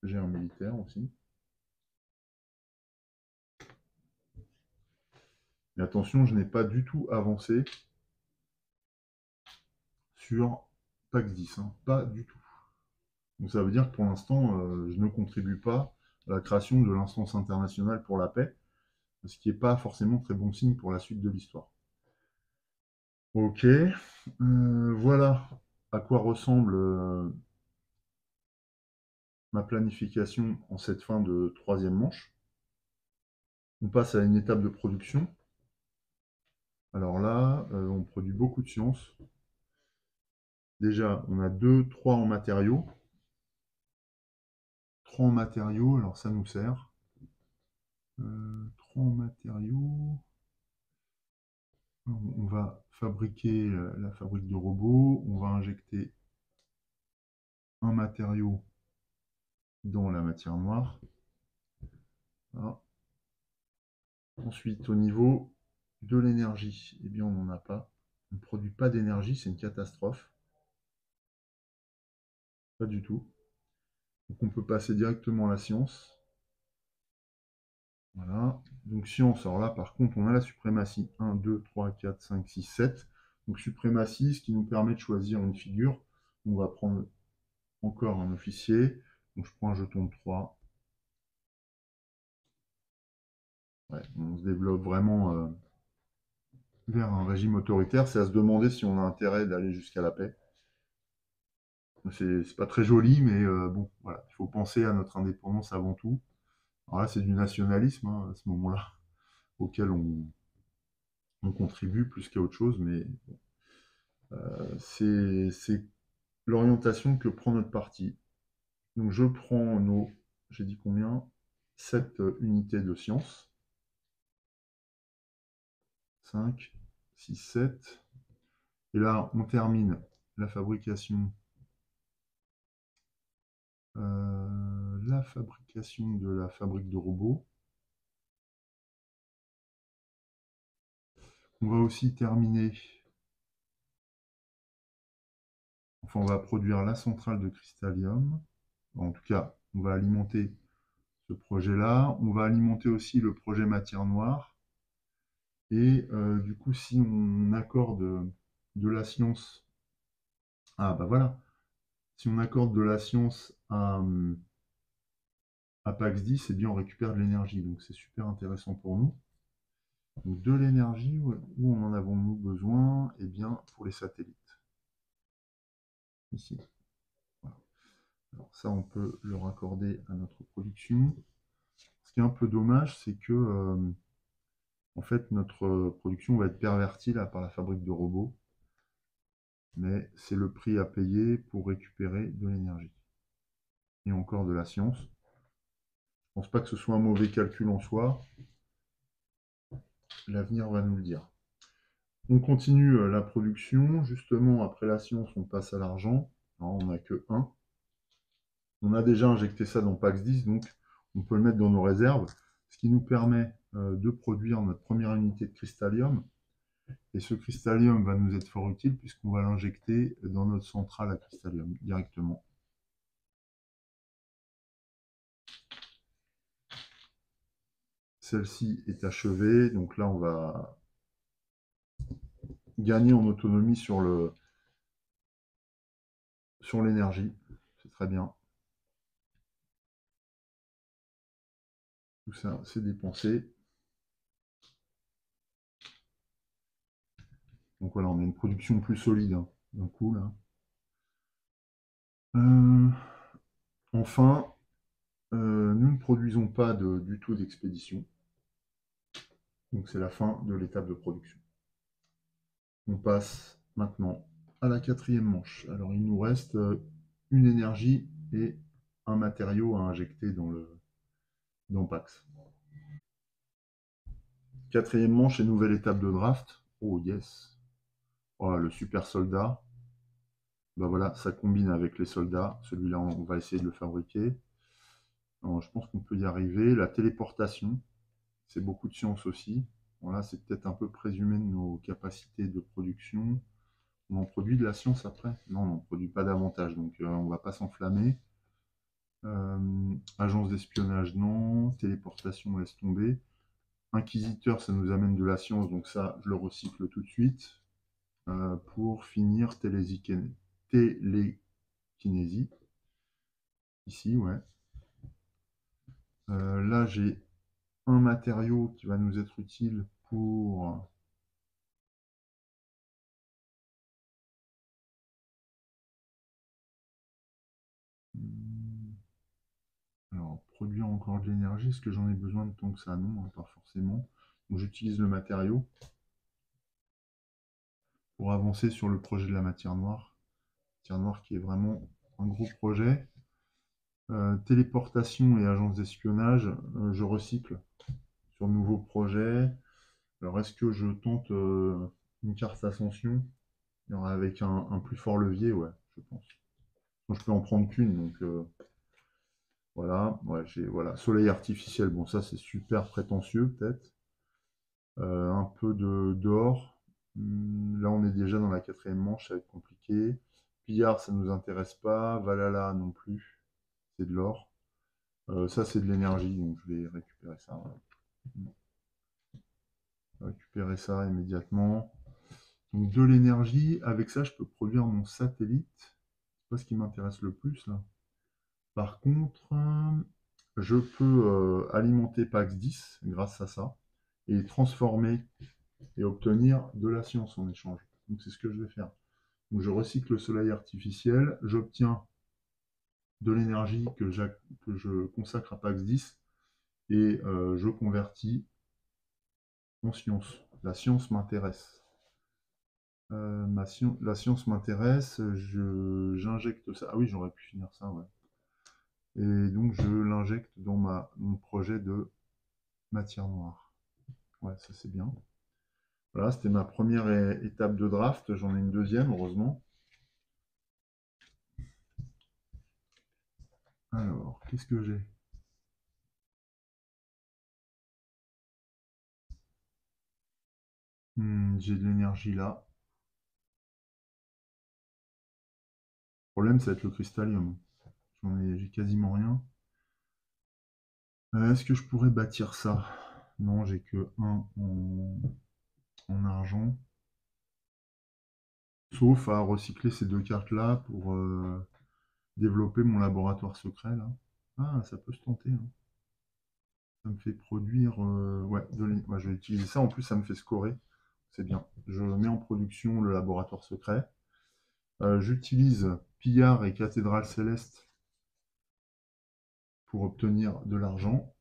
j'ai un militaire aussi. Mais attention, je n'ai pas du tout avancé sur PAX 10, hein, pas du tout. Donc ça veut dire que pour l'instant, je ne contribue pas à la création de l'instance internationale pour la paix, ce qui n'est pas forcément très bon signe pour la suite de l'histoire. Ok, voilà à quoi ressemble ma planification en cette fin de troisième manche. On passe à une étape de production. Alors là, on produit beaucoup de science. Déjà, on a 2, 3 en matériaux. 3 en matériaux, alors ça nous sert. 3 en matériaux. On va fabriquer la fabrique de robots. On va injecter un matériau dans la matière noire. Voilà. Ensuite, au niveau de l'énergie, eh bien, on n'en a pas. On ne produit pas d'énergie, c'est une catastrophe. Pas du tout. Donc, on peut passer directement à la science. Voilà. Donc, science, alors là, par contre, on a la suprématie. 1, 2, 3, 4, 5, 6, 7. Donc, suprématie, ce qui nous permet de choisir une figure. On va prendre encore un officier. Donc, je prends un jeton de 3. Ouais, on se développe vraiment vers un régime autoritaire, c'est à se demander si on a intérêt d'aller jusqu'à la paix. C'est pas très joli, mais bon, voilà, il faut penser à notre indépendance avant tout. Alors là, c'est du nationalisme, hein, à ce moment-là, auquel on contribue plus qu'à autre chose, mais c'est l'orientation que prend notre parti. Donc je prends j'ai dit combien? 7 unités de science. 5, 6, 7. Et là, on termine la fabrication, de la fabrique de robots. On va aussi terminer, enfin on va produire la centrale de Cristallium. En tout cas, on va alimenter ce projet-là. On va alimenter aussi le projet matière noire. Et du coup, si on accorde de la science, ah bah voilà, si on accorde de la science à Pax 10, eh bien on récupère de l'énergie. Donc c'est super intéressant pour nous. Donc de l'énergie, où en avons-nous besoin? Eh bien pour les satellites. Ici. Voilà. Alors ça, on peut le raccorder à notre production. Ce qui est un peu dommage, c'est que en fait, notre production va être pervertie là, par la fabrique de robots. Mais c'est le prix à payer pour récupérer de l'énergie. Et encore de la science. Je ne pense pas que ce soit un mauvais calcul en soi. L'avenir va nous le dire. On continue la production. Justement, après la science, on passe à l'argent. On n'a que 1. On a déjà injecté ça dans Pax 10, donc on peut le mettre dans nos réserves, ce qui nous permet de produire notre première unité de cristallium. Et ce cristallium va nous être fort utile puisqu'on va l'injecter dans notre centrale à cristallium directement. Celle-ci est achevée, donc là on va gagner en autonomie sur l'énergie. C'est très bien. Tout ça, c'est dépensé. Donc voilà, on a une production plus solide hein, d'un coup là. Enfin, nous ne produisons pas du tout d'expédition. Donc c'est la fin de l'étape de production. On passe maintenant à la 4e manche. Alors il nous reste une énergie et un matériau à injecter dans Pax. 4e manche et nouvelle étape de draft. Oh yes. Oh, le super soldat. Bah voilà, ça combine avec les soldats. Celui-là, on va essayer de le fabriquer. Alors, je pense qu'on peut y arriver. La téléportation, c'est beaucoup de science aussi. Voilà, c'est peut-être un peu présumé de nos capacités de production. On en produit de la science après? Non, on n'en produit pas davantage, donc on ne va pas s'enflammer. Agence d'espionnage, non. Téléportation, laisse tomber. Inquisiteur, ça nous amène de la science, donc ça, je le recycle tout de suite. Pour finir, télékinésie. Ici, ouais. Là, j'ai un matériau qui va nous être utile pour alors, produire encore de l'énergie. Est-ce que j'en ai besoin de tant que ça? Non, hein, pas forcément. Donc j'utilise le matériau pour avancer sur le projet de la matière noire. Matière noire qui est vraiment un gros projet. Téléportation et agence d'espionnage, je recycle sur nouveau projet. Alors est-ce que je tente une carte ascension avec un plus fort levier? Ouais, je pense. Je peux en prendre qu'une, donc voilà. Ouais, voilà. Soleil artificiel, bon ça c'est super prétentieux peut-être. Un peu d'or. Là on est déjà dans la 4e manche, ça va être compliqué. Pillard, ça ne nous intéresse pas. Valhalla non plus, c'est de l'or. Ça c'est de l'énergie, donc je vais récupérer ça. Récupérer ça immédiatement. Donc de l'énergie, avec ça je peux produire mon satellite. C'est pas ce qui m'intéresse le plus là. Par contre, je peux alimenter Pax 10 grâce à ça et transformer et obtenir de la science en échange. Donc c'est ce que je vais faire. Donc je recycle le soleil artificiel, j'obtiens de l'énergie que je consacre à PAX 10 et je convertis en science. La science m'intéresse. La science m'intéresse, j'injecte ça. Ah oui, j'aurais pu finir ça, ouais. Et donc je l'injecte dans mon projet de matière noire. Ouais, ça c'est bien. Voilà, c'était ma première étape de draft. J'en ai une deuxième, heureusement. Alors, qu'est-ce que j'ai? J'ai de l'énergie là. Le problème, ça va être le cristallium. J'ai quasiment rien. Est-ce que je pourrais bâtir ça? Non, j'ai que un en argent. Sauf à recycler ces deux cartes-là pour développer mon laboratoire secret là. Ah, ça peut se tenter, hein. Ça me fait produire. Ouais, ouais, je vais utiliser ça. En plus, ça me fait scorer. C'est bien. Je mets en production le laboratoire secret. J'utilise Pillard et Cathédrale Céleste pour obtenir de l'argent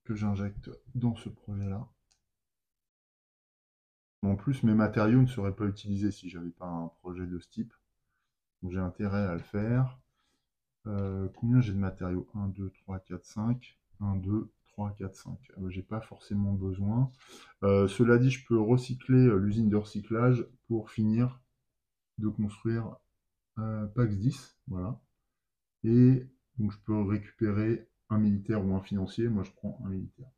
que j'injecte dans ce projet-là. En plus, mes matériaux ne seraient pas utilisés si j'avais pas un projet de ce type. Donc j'ai intérêt à le faire. Combien j'ai de matériaux? 1, 2, 3, 4, 5. 1, 2, 3, 4, 5. J'ai pas forcément besoin. Cela dit, je peux recycler l'usine de recyclage pour finir de construire PAX 10. Voilà. Et donc je peux récupérer un militaire ou un financier. Moi, je prends un militaire.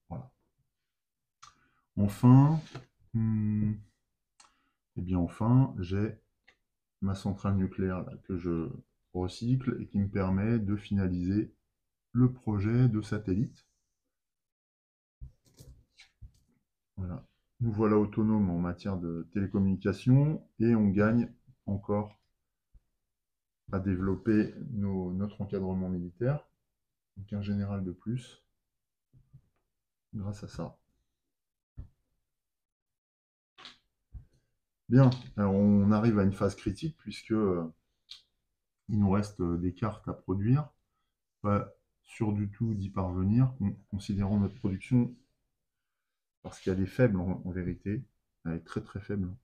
Voilà. Enfin, et bien enfin, j'ai ma centrale nucléaire là, que je recycle et qui me permet de finaliser le projet de satellite. Voilà. Nous voilà autonomes en matière de télécommunication et on gagne encore à développer notre encadrement militaire. Donc un général de plus grâce à ça. Bien, alors on arrive à une phase critique puisque il nous reste des cartes à produire. Pas sûr du tout d'y parvenir, considérant notre production, parce qu'elle est faible en vérité. Elle est très très faible.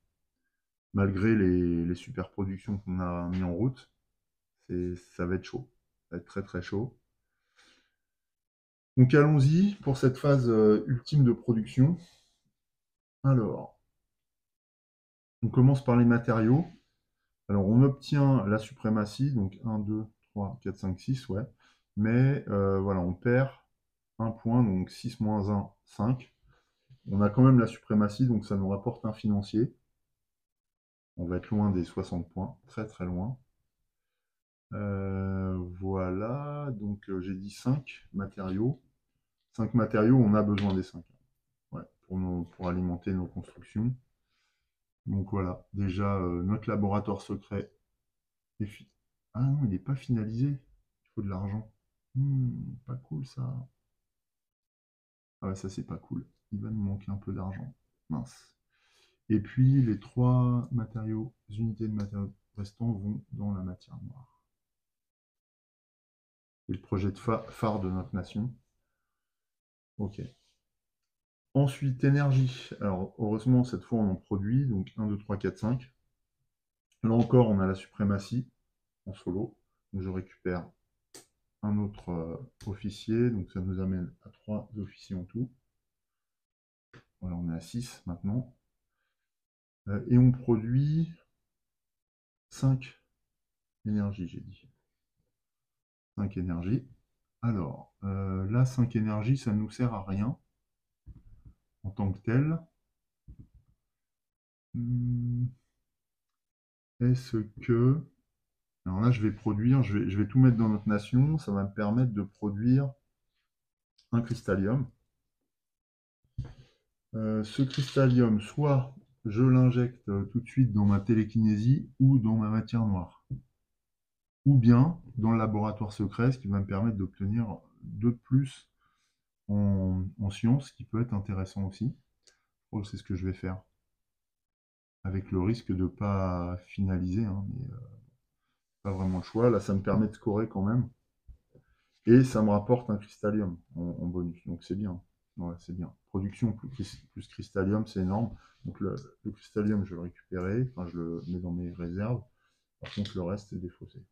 Malgré les super productions qu'on a mis en route, ça va être chaud. Ça va être très très chaud. Donc allons-y pour cette phase ultime de production. Alors, on commence par les matériaux. Alors, on obtient la suprématie, donc 1, 2, 3, 4, 5, 6, ouais. Mais voilà, on perd un point, donc 6 moins 1, 5. On a quand même la suprématie, donc ça nous rapporte un financier. On va être loin des 60 points, très très loin. Voilà, donc j'ai dit 5 matériaux. 5 matériaux, on a besoin des 5. Ouais, pour alimenter nos constructions. Donc voilà, déjà notre laboratoire secret est Ah non, il n'est pas finalisé. Il faut de l'argent. Pas cool ça. Ah ouais, ça c'est pas cool. Il va nous manquer un peu d'argent. Mince. Et puis les 3 matériaux, unités de matériaux restants vont dans la matière noire. C'est le projet de phare de notre nation. Ok. Ensuite, énergie. Alors, heureusement, cette fois, on en produit. Donc, 1, 2, 3, 4, 5. Là encore, on a la suprématie en solo. Donc, je récupère un autre officier. Donc, ça nous amène à 3 officiers en tout. Voilà, on est à 6 maintenant. Et on produit 5 énergies, j'ai dit. 5 énergies. Alors, là, 5 énergies, ça ne nous sert à rien en tant que tel. Est-ce que... Alors là, je vais produire, je vais tout mettre dans notre nation. Ça va me permettre de produire un cristallium. Ce cristallium, soit je l'injecte tout de suite dans ma télékinésie ou dans ma matière noire. Ou bien dans le laboratoire secret, ce qui va me permettre d'obtenir 2 de plus en sciences qui peut être intéressant aussi. Je crois que c'est ce que je vais faire. Avec le risque de ne pas finaliser, hein, mais pas vraiment le choix. Là, ça me permet de scorer quand même. Et ça me rapporte un cristallium en bonus. Donc c'est bien. Ouais, c'est bien. Production plus cristallium, c'est énorme. Donc le cristallium, je vais le récupérer. Enfin, je le mets dans mes réserves. Par contre, le reste est défaussé.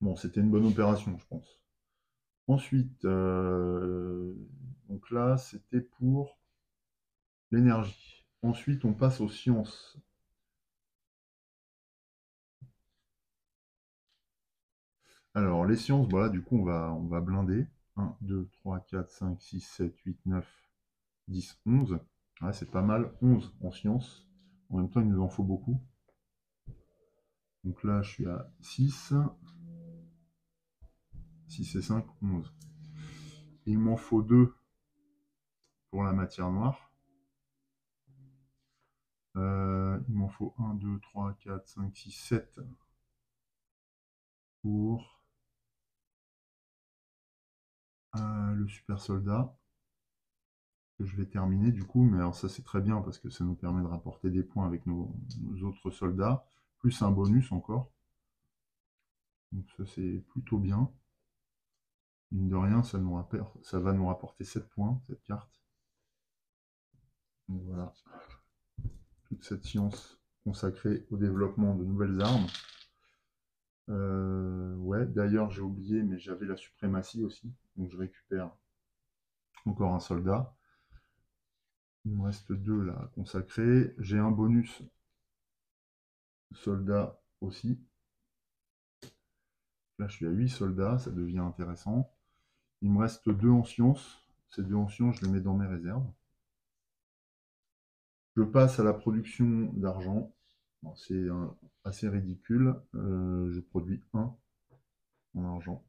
Bon, c'était une bonne opération, je pense. Ensuite, donc là, c'était pour l'énergie. Ensuite, on passe aux sciences. Alors, les sciences, voilà, du coup, on va blinder. 1, 2, 3, 4, 5, 6, 7, 8, 9, 10, 11. Ouais, c'est pas mal. 11 en sciences. En même temps, il nous en faut beaucoup. Donc là, je suis à 6. 6 et 5, 11. Il m'en faut 2 pour la matière noire. Il m'en faut 1, 2, 3, 4, 5, 6, 7 pour le super soldat. Que je vais terminer du coup, mais alors ça c'est très bien parce que ça nous permet de rapporter des points avec nos autres soldats, plus un bonus encore. Donc ça c'est plutôt bien. Mine de rien, ça va nous rapporter 7 points, cette carte. Donc voilà, toute cette science consacrée au développement de nouvelles armes. Ouais, d'ailleurs j'ai oublié, mais j'avais la suprématie aussi, donc je récupère encore un soldat. Il me reste 2 là à consacrer. J'ai un bonus soldat aussi. Là je suis à 8 soldats, ça devient intéressant. Il me reste 2 en sciences. Ces 2 en sciences, je les mets dans mes réserves. Je passe à la production d'argent. Bon, c'est assez ridicule. Je produis 1 en argent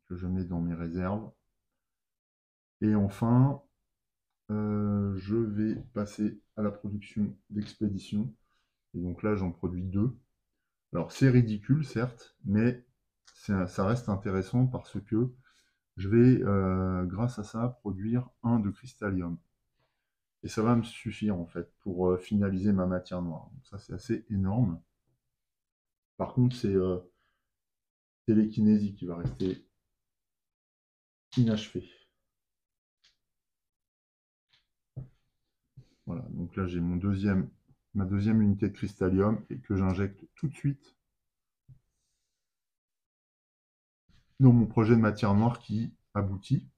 que je mets dans mes réserves. Et enfin, je vais passer à la production d'expédition. Et donc là, j'en produis 2. Alors c'est ridicule, certes, mais ça reste intéressant parce que je vais, grâce à ça, produire 1 de cristallium. Et ça va me suffire en fait pour finaliser ma matière noire. Donc ça c'est assez énorme. Par contre c'est télékinésie qui va rester inachevée. Voilà, donc là j'ai ma deuxième unité de cristallium et que j'injecte tout de suite dans mon projet de matière noire qui aboutit.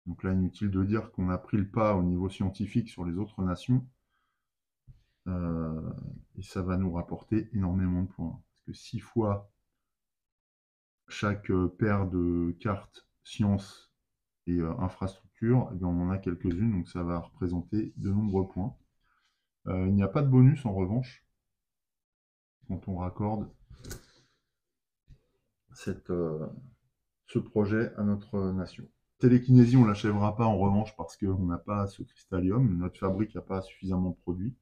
Donc là inutile de dire qu'on a pris le pas au niveau scientifique sur les autres nations. Et ça va nous rapporter énormément de points. Parce que 6 fois chaque paire de cartes sciences et infrastructure, eh bien, on en a quelques-unes, donc ça va représenter de nombreux points. Il n'y a pas de bonus en revanche quand on raccorde ce projet à notre nation. Télékinésie, on ne l'achèvera pas en revanche parce qu'on n'a pas ce cristallium, notre fabrique n'a pas suffisamment de produits.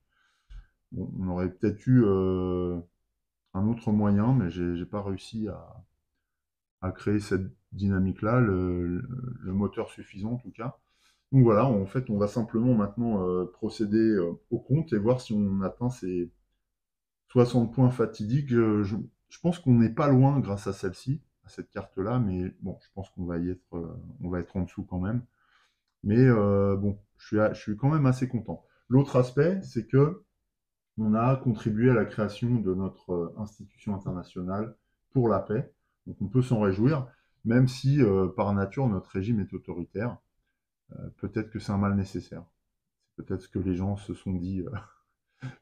Bon, on aurait peut-être eu un autre moyen, mais j'ai pas réussi à créer cette dynamique-là, le moteur suffisant en tout cas. Donc voilà, en fait, on va simplement maintenant procéder au compte et voir si on atteint ces 60 points fatidiques. Je pense qu'on n'est pas loin grâce à celle-ci, à cette carte-là, mais bon, je pense qu'on va y être, on va être en dessous quand même. Mais bon, je suis quand même assez content. L'autre aspect, c'est que on a contribué à la création de notre institution internationale pour la paix. Donc on peut s'en réjouir, même si par nature notre régime est autoritaire. Peut-être que c'est un mal nécessaire. C'est peut-être ce que les gens se sont dit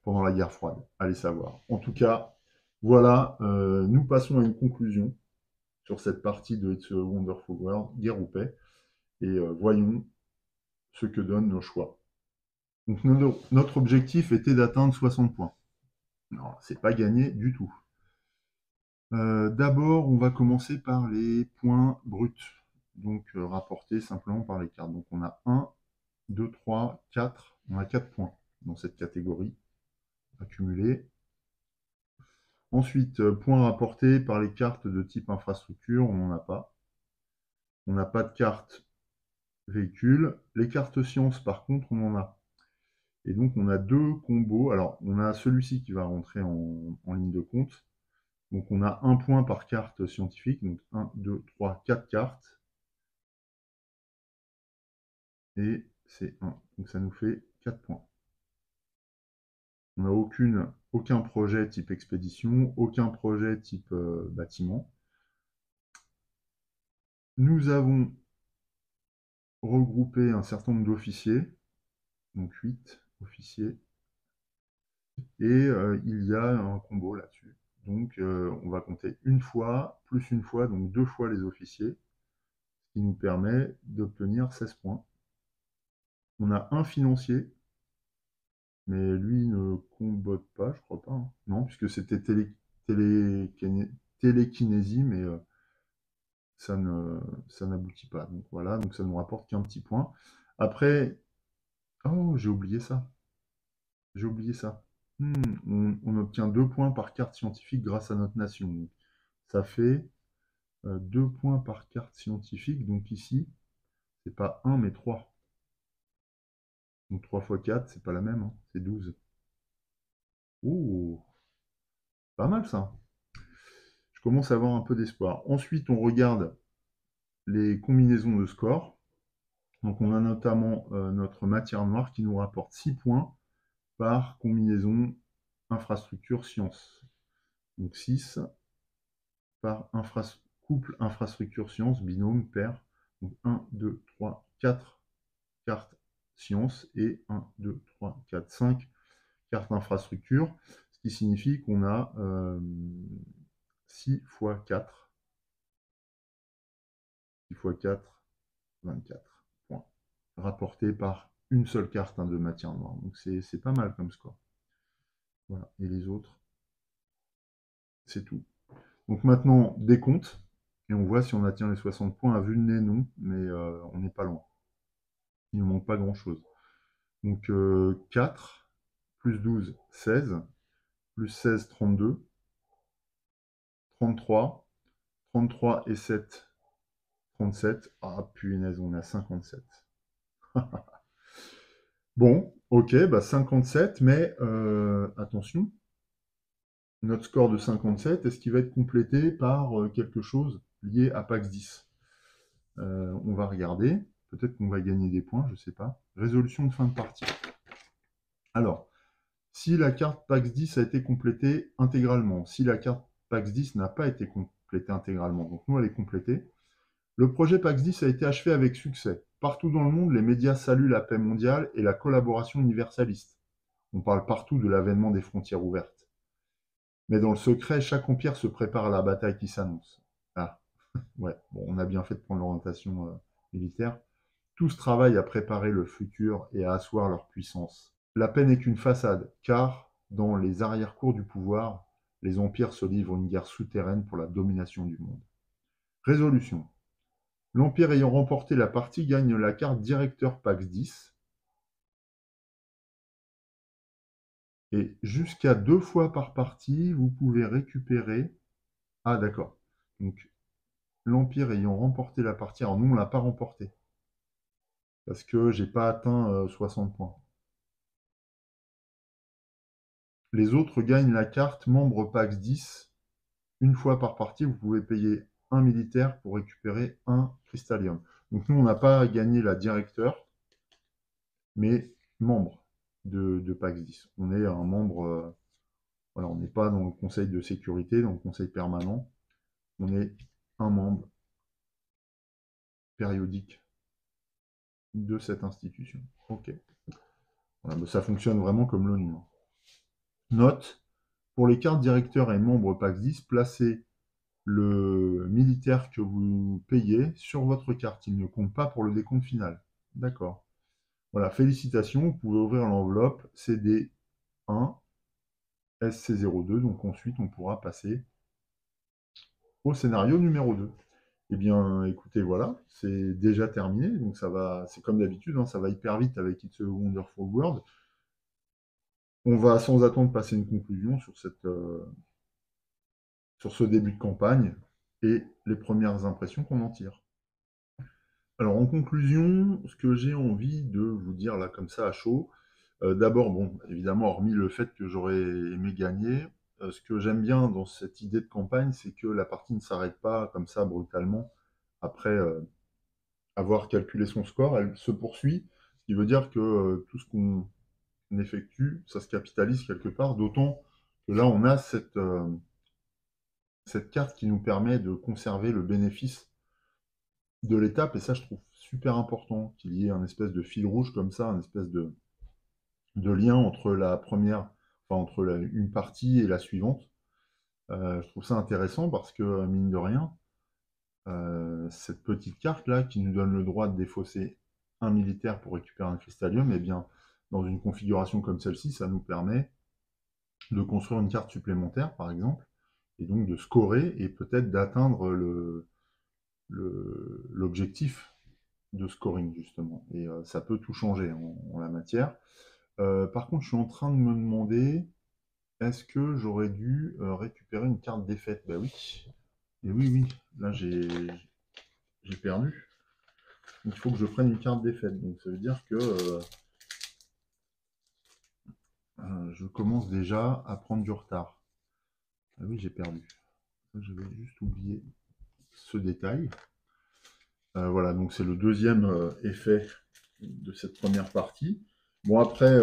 pendant la guerre froide. Allez savoir. En tout cas, voilà, nous passons à une conclusion sur cette partie de It's a Wonderful World, guerre ou paix, et voyons ce que donnent nos choix. Donc notre objectif était d'atteindre 60 points. Non, c'est pas gagné du tout. D'abord, on va commencer par les points bruts, donc rapportés simplement par les cartes. Donc on a 1, 2, 3, 4, on a 4 points dans cette catégorie accumulés. Ensuite, points rapportés par les cartes de type infrastructure, on n'en a pas. On n'a pas de carte véhicule. Les cartes sciences, par contre, on en a. Et donc, on a deux combos. Alors, on a celui-ci qui va rentrer en ligne de compte. Donc, on a un point par carte scientifique. Donc, 1, 2, 3, 4 cartes. Et c'est 1. Donc, ça nous fait 4 points. On n'a aucun projet type expédition, aucun projet type bâtiment. Nous avons regroupé un certain nombre d'officiers, donc 8 officiers, et il y a un combo là-dessus. Donc on va compter une fois, plus une fois, donc 2 fois les officiers, ce qui nous permet d'obtenir 16 points. On a un financier, mais lui ne combote pas, je crois pas. Hein. Non, puisque c'était télékinésie, mais ça n'aboutit pas. Donc voilà, donc ça ne nous rapporte qu'un petit point. Après, oh, j'ai oublié ça. J'ai oublié ça. On obtient 2 points par carte scientifique grâce à notre nation. Donc, ça fait 2 points par carte scientifique. Donc ici, c'est pas 1 mais 3. Donc 3 fois 4, c'est pas la même, hein, c'est 12. Oh, pas mal ça. Je commence à avoir un peu d'espoir. Ensuite, on regarde les combinaisons de scores. Donc on a notamment notre matière noire qui nous rapporte 6 points par combinaison infrastructure science. Donc 6 par couple infrastructure science, binôme, pair. Donc 1, 2, 3, 4 cartes science et 1, 2, 3, 4, 5 cartes infrastructure. Ce qui signifie qu'on a 6 fois 4. 6 fois 4, 24 points. Rapportés par une seule carte de matière noire. Donc c'est pas mal comme score. Voilà. Et les autres, c'est tout. Donc maintenant, décompte. Et on voit si on atteint les 60 points. À vue de nez, non. Mais on n'est pas loin. Il ne manque pas grand-chose. Donc 4, plus 12, 16. Plus 16, 32. 33. 33 et 7, 37. Ah, punaise, on a 57. Bon, ok, bah 57, mais attention, notre score de 57, est-ce qu'il va être complété par quelque chose lié à PAX 10? On va regarder, peut-être qu'on va gagner des points, je ne sais pas. Résolution de fin de partie. Alors, si la carte PAX 10 a été complétée intégralement, si la carte PAX 10 n'a pas été complétée intégralement, donc nous elle est complétée, le projet PAX 10 a été achevé avec succès. Partout dans le monde, les médias saluent la paix mondiale et la collaboration universaliste. On parle partout de l'avènement des frontières ouvertes. Mais dans le secret, chaque empire se prépare à la bataille qui s'annonce. Ah, ouais, bon, on a bien fait de prendre l'orientation militaire. Tous travaillent à préparer le futur et à asseoir leur puissance. La paix n'est qu'une façade, car, dans les arrière-cours du pouvoir, les empires se livrent une guerre souterraine pour la domination du monde. Résolution. L'empire ayant remporté la partie gagne la carte directeur PAX 10. Et jusqu'à 2 fois par partie, vous pouvez récupérer... Ah d'accord. Donc, l'empire ayant remporté la partie... Alors nous, on ne l'a pas remporté. Parce que j'ai pas atteint 60 points. Les autres gagnent la carte membre PAX 10. Une fois par partie, vous pouvez payer un militaire pour récupérer un cristallium. Donc nous, on n'a pas gagné la directeur, mais membre de PAX 10. On est un membre... voilà, on n'est pas dans le conseil de sécurité, dans le conseil permanent. On est un membre périodique de cette institution. Ok. Voilà, ça fonctionne vraiment comme l'ONU. Note, pour les cartes directeurs et membres PAX 10, placez le militaire que vous payez sur votre carte. Il ne compte pas pour le décompte final. D'accord. Voilà, félicitations, vous pouvez ouvrir l'enveloppe CD1 SC02. Donc ensuite, on pourra passer au scénario numéro 2. Eh bien, écoutez, voilà, c'est déjà terminé. Donc ça va, c'est comme d'habitude, hein, ça va hyper vite avec It's a Wonderful World. On va sans attendre passer une conclusion sur sur ce début de campagne et les premières impressions qu'on en tire. Alors en conclusion, ce que j'ai envie de vous dire là comme ça à chaud, d'abord, bon, évidemment, hormis le fait que j'aurais aimé gagner, ce que j'aime bien dans cette idée de campagne, c'est que la partie ne s'arrête pas comme ça brutalement après avoir calculé son score, elle se poursuit, ce qui veut dire que tout ce qu'on effectue, ça se capitalise quelque part, d'autant que là, on a cette carte qui nous permet de conserver le bénéfice de l'étape, et ça, je trouve super important qu'il y ait un espèce de fil rouge comme ça, un espèce de lien entre la première, enfin entre une partie et la suivante. Je trouve ça intéressant parce que, mine de rien, cette petite carte-là qui nous donne le droit de défausser un militaire pour récupérer un cristallium, eh bien, dans une configuration comme celle-ci, ça nous permet de construire une carte supplémentaire, par exemple, et donc de scorer et peut-être d'atteindre l'objectif de scoring, justement. Et ça peut tout changer en la matière. Par contre, je suis en train de me demander, est-ce que j'aurais dû récupérer une carte défaite? Bah oui. Et oui, oui. Là, j'ai perdu. Donc, il faut que je prenne une carte défaite. Donc, ça veut dire que je commence déjà à prendre du retard. Ah oui, j'ai perdu. Je vais juste oublier ce détail. Voilà, donc c'est le deuxième effet de cette première partie. Bon, après,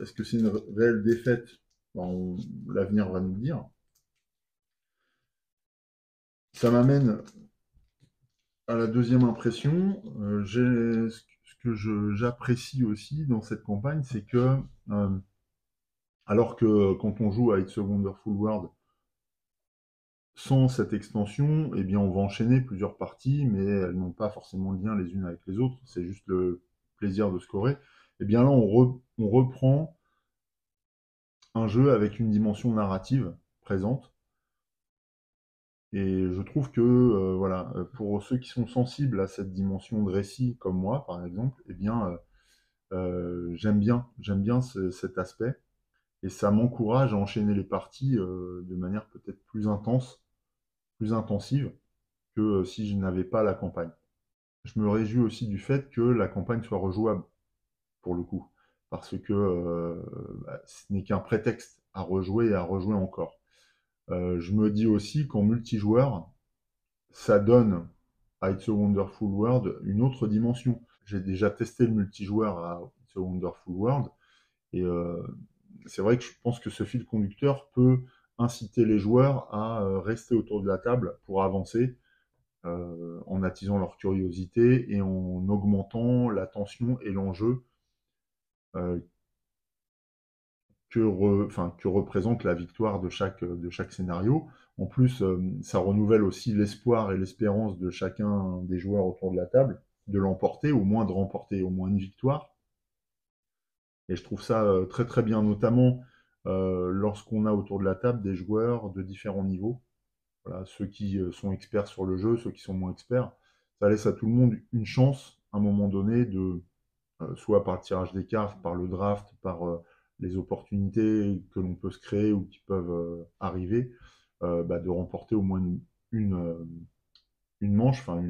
est-ce que c'est une réelle défaite? Ben, l'avenir va nous le dire. Ça m'amène à la deuxième impression. Ce que j'apprécie aussi dans cette campagne, c'est que, alors que quand on joue à It's a Wonderful World, sans cette extension, eh bien, on va enchaîner plusieurs parties, mais elles n'ont pas forcément de lien les unes avec les autres. C'est juste le plaisir de scorer. Eh bien là, on reprend un jeu avec une dimension narrative présente. Et je trouve que, voilà, pour ceux qui sont sensibles à cette dimension de récit, comme moi, par exemple, eh bien, j'aime bien cet aspect. Et ça m'encourage à enchaîner les parties de manière peut-être plus intense, plus intensive que si je n'avais pas la campagne. Je me réjouis aussi du fait que la campagne soit rejouable, pour le coup, parce que bah, ce n'est qu'un prétexte à rejouer et à rejouer encore. Je me dis aussi qu'en multijoueur, ça donne à It's a Wonderful World une autre dimension. J'ai déjà testé le multijoueur à It's a Wonderful World, et c'est vrai que je pense que ce fil conducteur peut inciter les joueurs à rester autour de la table pour avancer en attisant leur curiosité et en augmentant la tension et l'enjeu euh, que représente la victoire de chaque scénario. En plus, ça renouvelle aussi l'espoir et l'espérance de chacun des joueurs autour de la table de l'emporter, au moins de remporter au moins une victoire. Et je trouve ça très très bien, notamment lorsqu'on a autour de la table des joueurs de différents niveaux. Voilà, ceux qui sont experts sur le jeu, ceux qui sont moins experts. Ça laisse à tout le monde une chance, à un moment donné, de soit par le tirage des cartes, par le draft, par les opportunités que l'on peut se créer ou qui peuvent arriver, bah, de remporter au moins une manche, enfin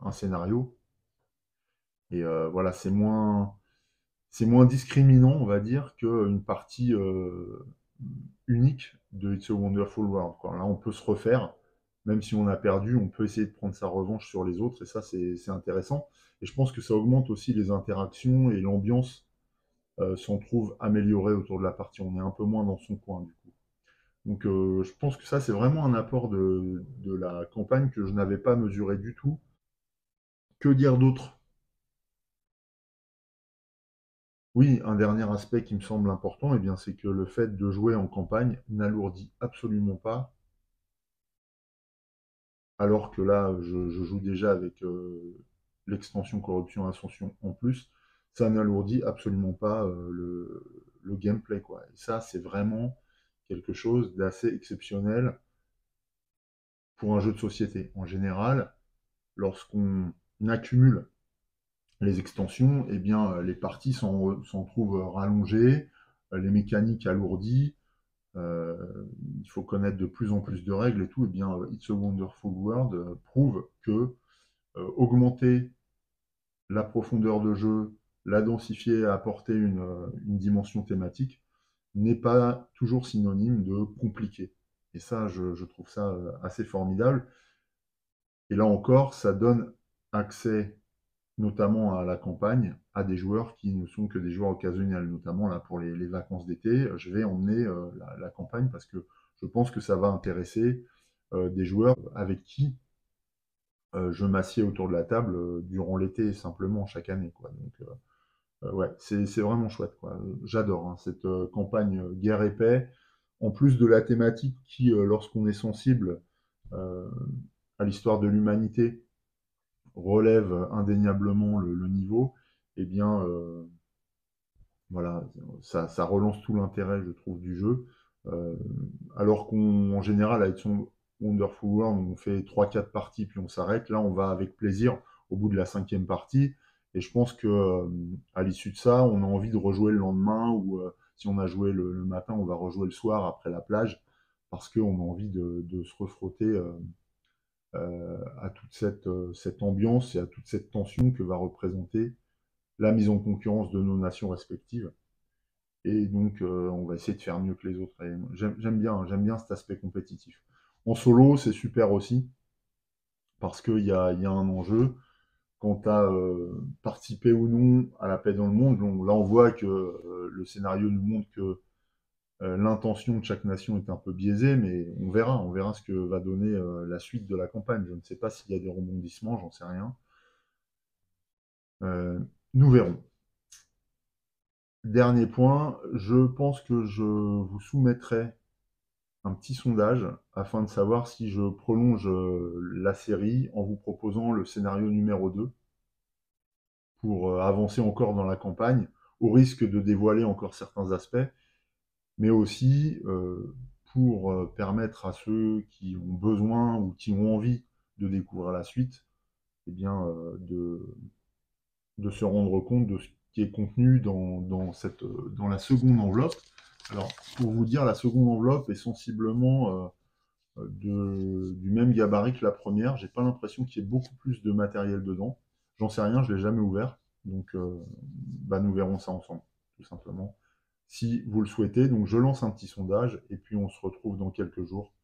un scénario. Et voilà, c'est moins discriminant, on va dire, qu'une partie unique de It's a Wonderful World, quoi. Là, on peut se refaire, même si on a perdu, on peut essayer de prendre sa revanche sur les autres, et ça, c'est intéressant. Et je pense que ça augmente aussi les interactions et l'ambiance s'en trouve améliorée autour de la partie. On est un peu moins dans son coin, du coup. Donc, je pense que ça, c'est vraiment un apport de la campagne que je n'avais pas mesuré du tout. Que dire d'autre? Oui, un dernier aspect qui me semble important, eh bien, c'est que le fait de jouer en campagne n'alourdit absolument pas, alors que là, je joue déjà avec l'extension Corruption Ascension en plus, ça n'alourdit absolument pas le gameplay, quoi. Et ça, c'est vraiment quelque chose d'assez exceptionnel pour un jeu de société. En général, lorsqu'on accumule les extensions, eh bien, les parties s'en trouvent rallongées, les mécaniques alourdies, euh, il faut connaître de plus en plus de règles et tout, et bien It's a Wonderful World prouve que augmenter la profondeur de jeu, la densifier, apporter une dimension thématique, n'est pas toujours synonyme de compliqué. Et ça, je trouve ça assez formidable. Et là encore, ça donne accès notamment à la campagne, à des joueurs qui ne sont que des joueurs occasionnels, notamment là pour les vacances d'été. Je vais emmener la campagne parce que je pense que ça va intéresser des joueurs avec qui je m'assieds autour de la table durant l'été simplement chaque année, quoi. Donc ouais, c'est vraiment chouette, quoi. J'adore hein, cette campagne guerre et paix. En plus de la thématique qui, lorsqu'on est sensible euh, à l'histoire de l'humanité, relève indéniablement le niveau, eh bien, voilà, ça relance tout l'intérêt, je trouve, du jeu. Euh, Alors qu'en général, avec son Wonderful World, on fait 3 4 parties, puis on s'arrête. Là, on va avec plaisir au bout de la 5e partie. Et je pense que à l'issue de ça, on a envie de rejouer le lendemain, ou si on a joué le matin, on va rejouer le soir après la plage, parce qu'on a envie de se refrotter à toute cette ambiance et à toute cette tension que va représenter la mise en concurrence de nos nations respectives. Et donc, on va essayer de faire mieux que les autres. Et j'aime bien cet aspect compétitif. En solo, c'est super aussi, parce qu'il y a un enjeu. Quant à participer ou non à la paix dans le monde, là on voit que le scénario nous montre que l'intention de chaque nation est un peu biaisée, mais on verra ce que va donner la suite de la campagne. Je ne sais pas s'il y a des rebondissements, j'en sais rien. Euh, Nous verrons. Dernier point, je pense que je vous soumettrai un petit sondage afin de savoir si je prolonge la série en vous proposant le scénario numéro 2 pour avancer encore dans la campagne, au risque de dévoiler encore certains aspects, mais aussi pour permettre à ceux qui ont besoin ou qui ont envie de découvrir la suite, eh bien, de se rendre compte de ce qui est contenu dans la seconde enveloppe. Alors, pour vous dire, la seconde enveloppe est sensiblement du même gabarit que la première. J'ai pas l'impression qu'il y ait beaucoup plus de matériel dedans. J'en sais rien, je l'ai jamais ouvert. Donc, bah, nous verrons ça ensemble, tout simplement. Si vous le souhaitez, donc je lance un petit sondage et puis on se retrouve dans quelques jours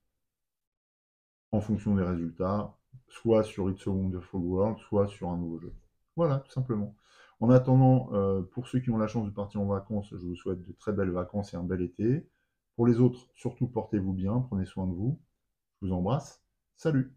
en fonction des résultats, soit sur It's a Wonderful World, soit sur un nouveau jeu. Voilà, tout simplement. En attendant, pour ceux qui ont la chance de partir en vacances, je vous souhaite de très belles vacances et un bel été. Pour les autres, surtout portez-vous bien, prenez soin de vous. Je vous embrasse. Salut!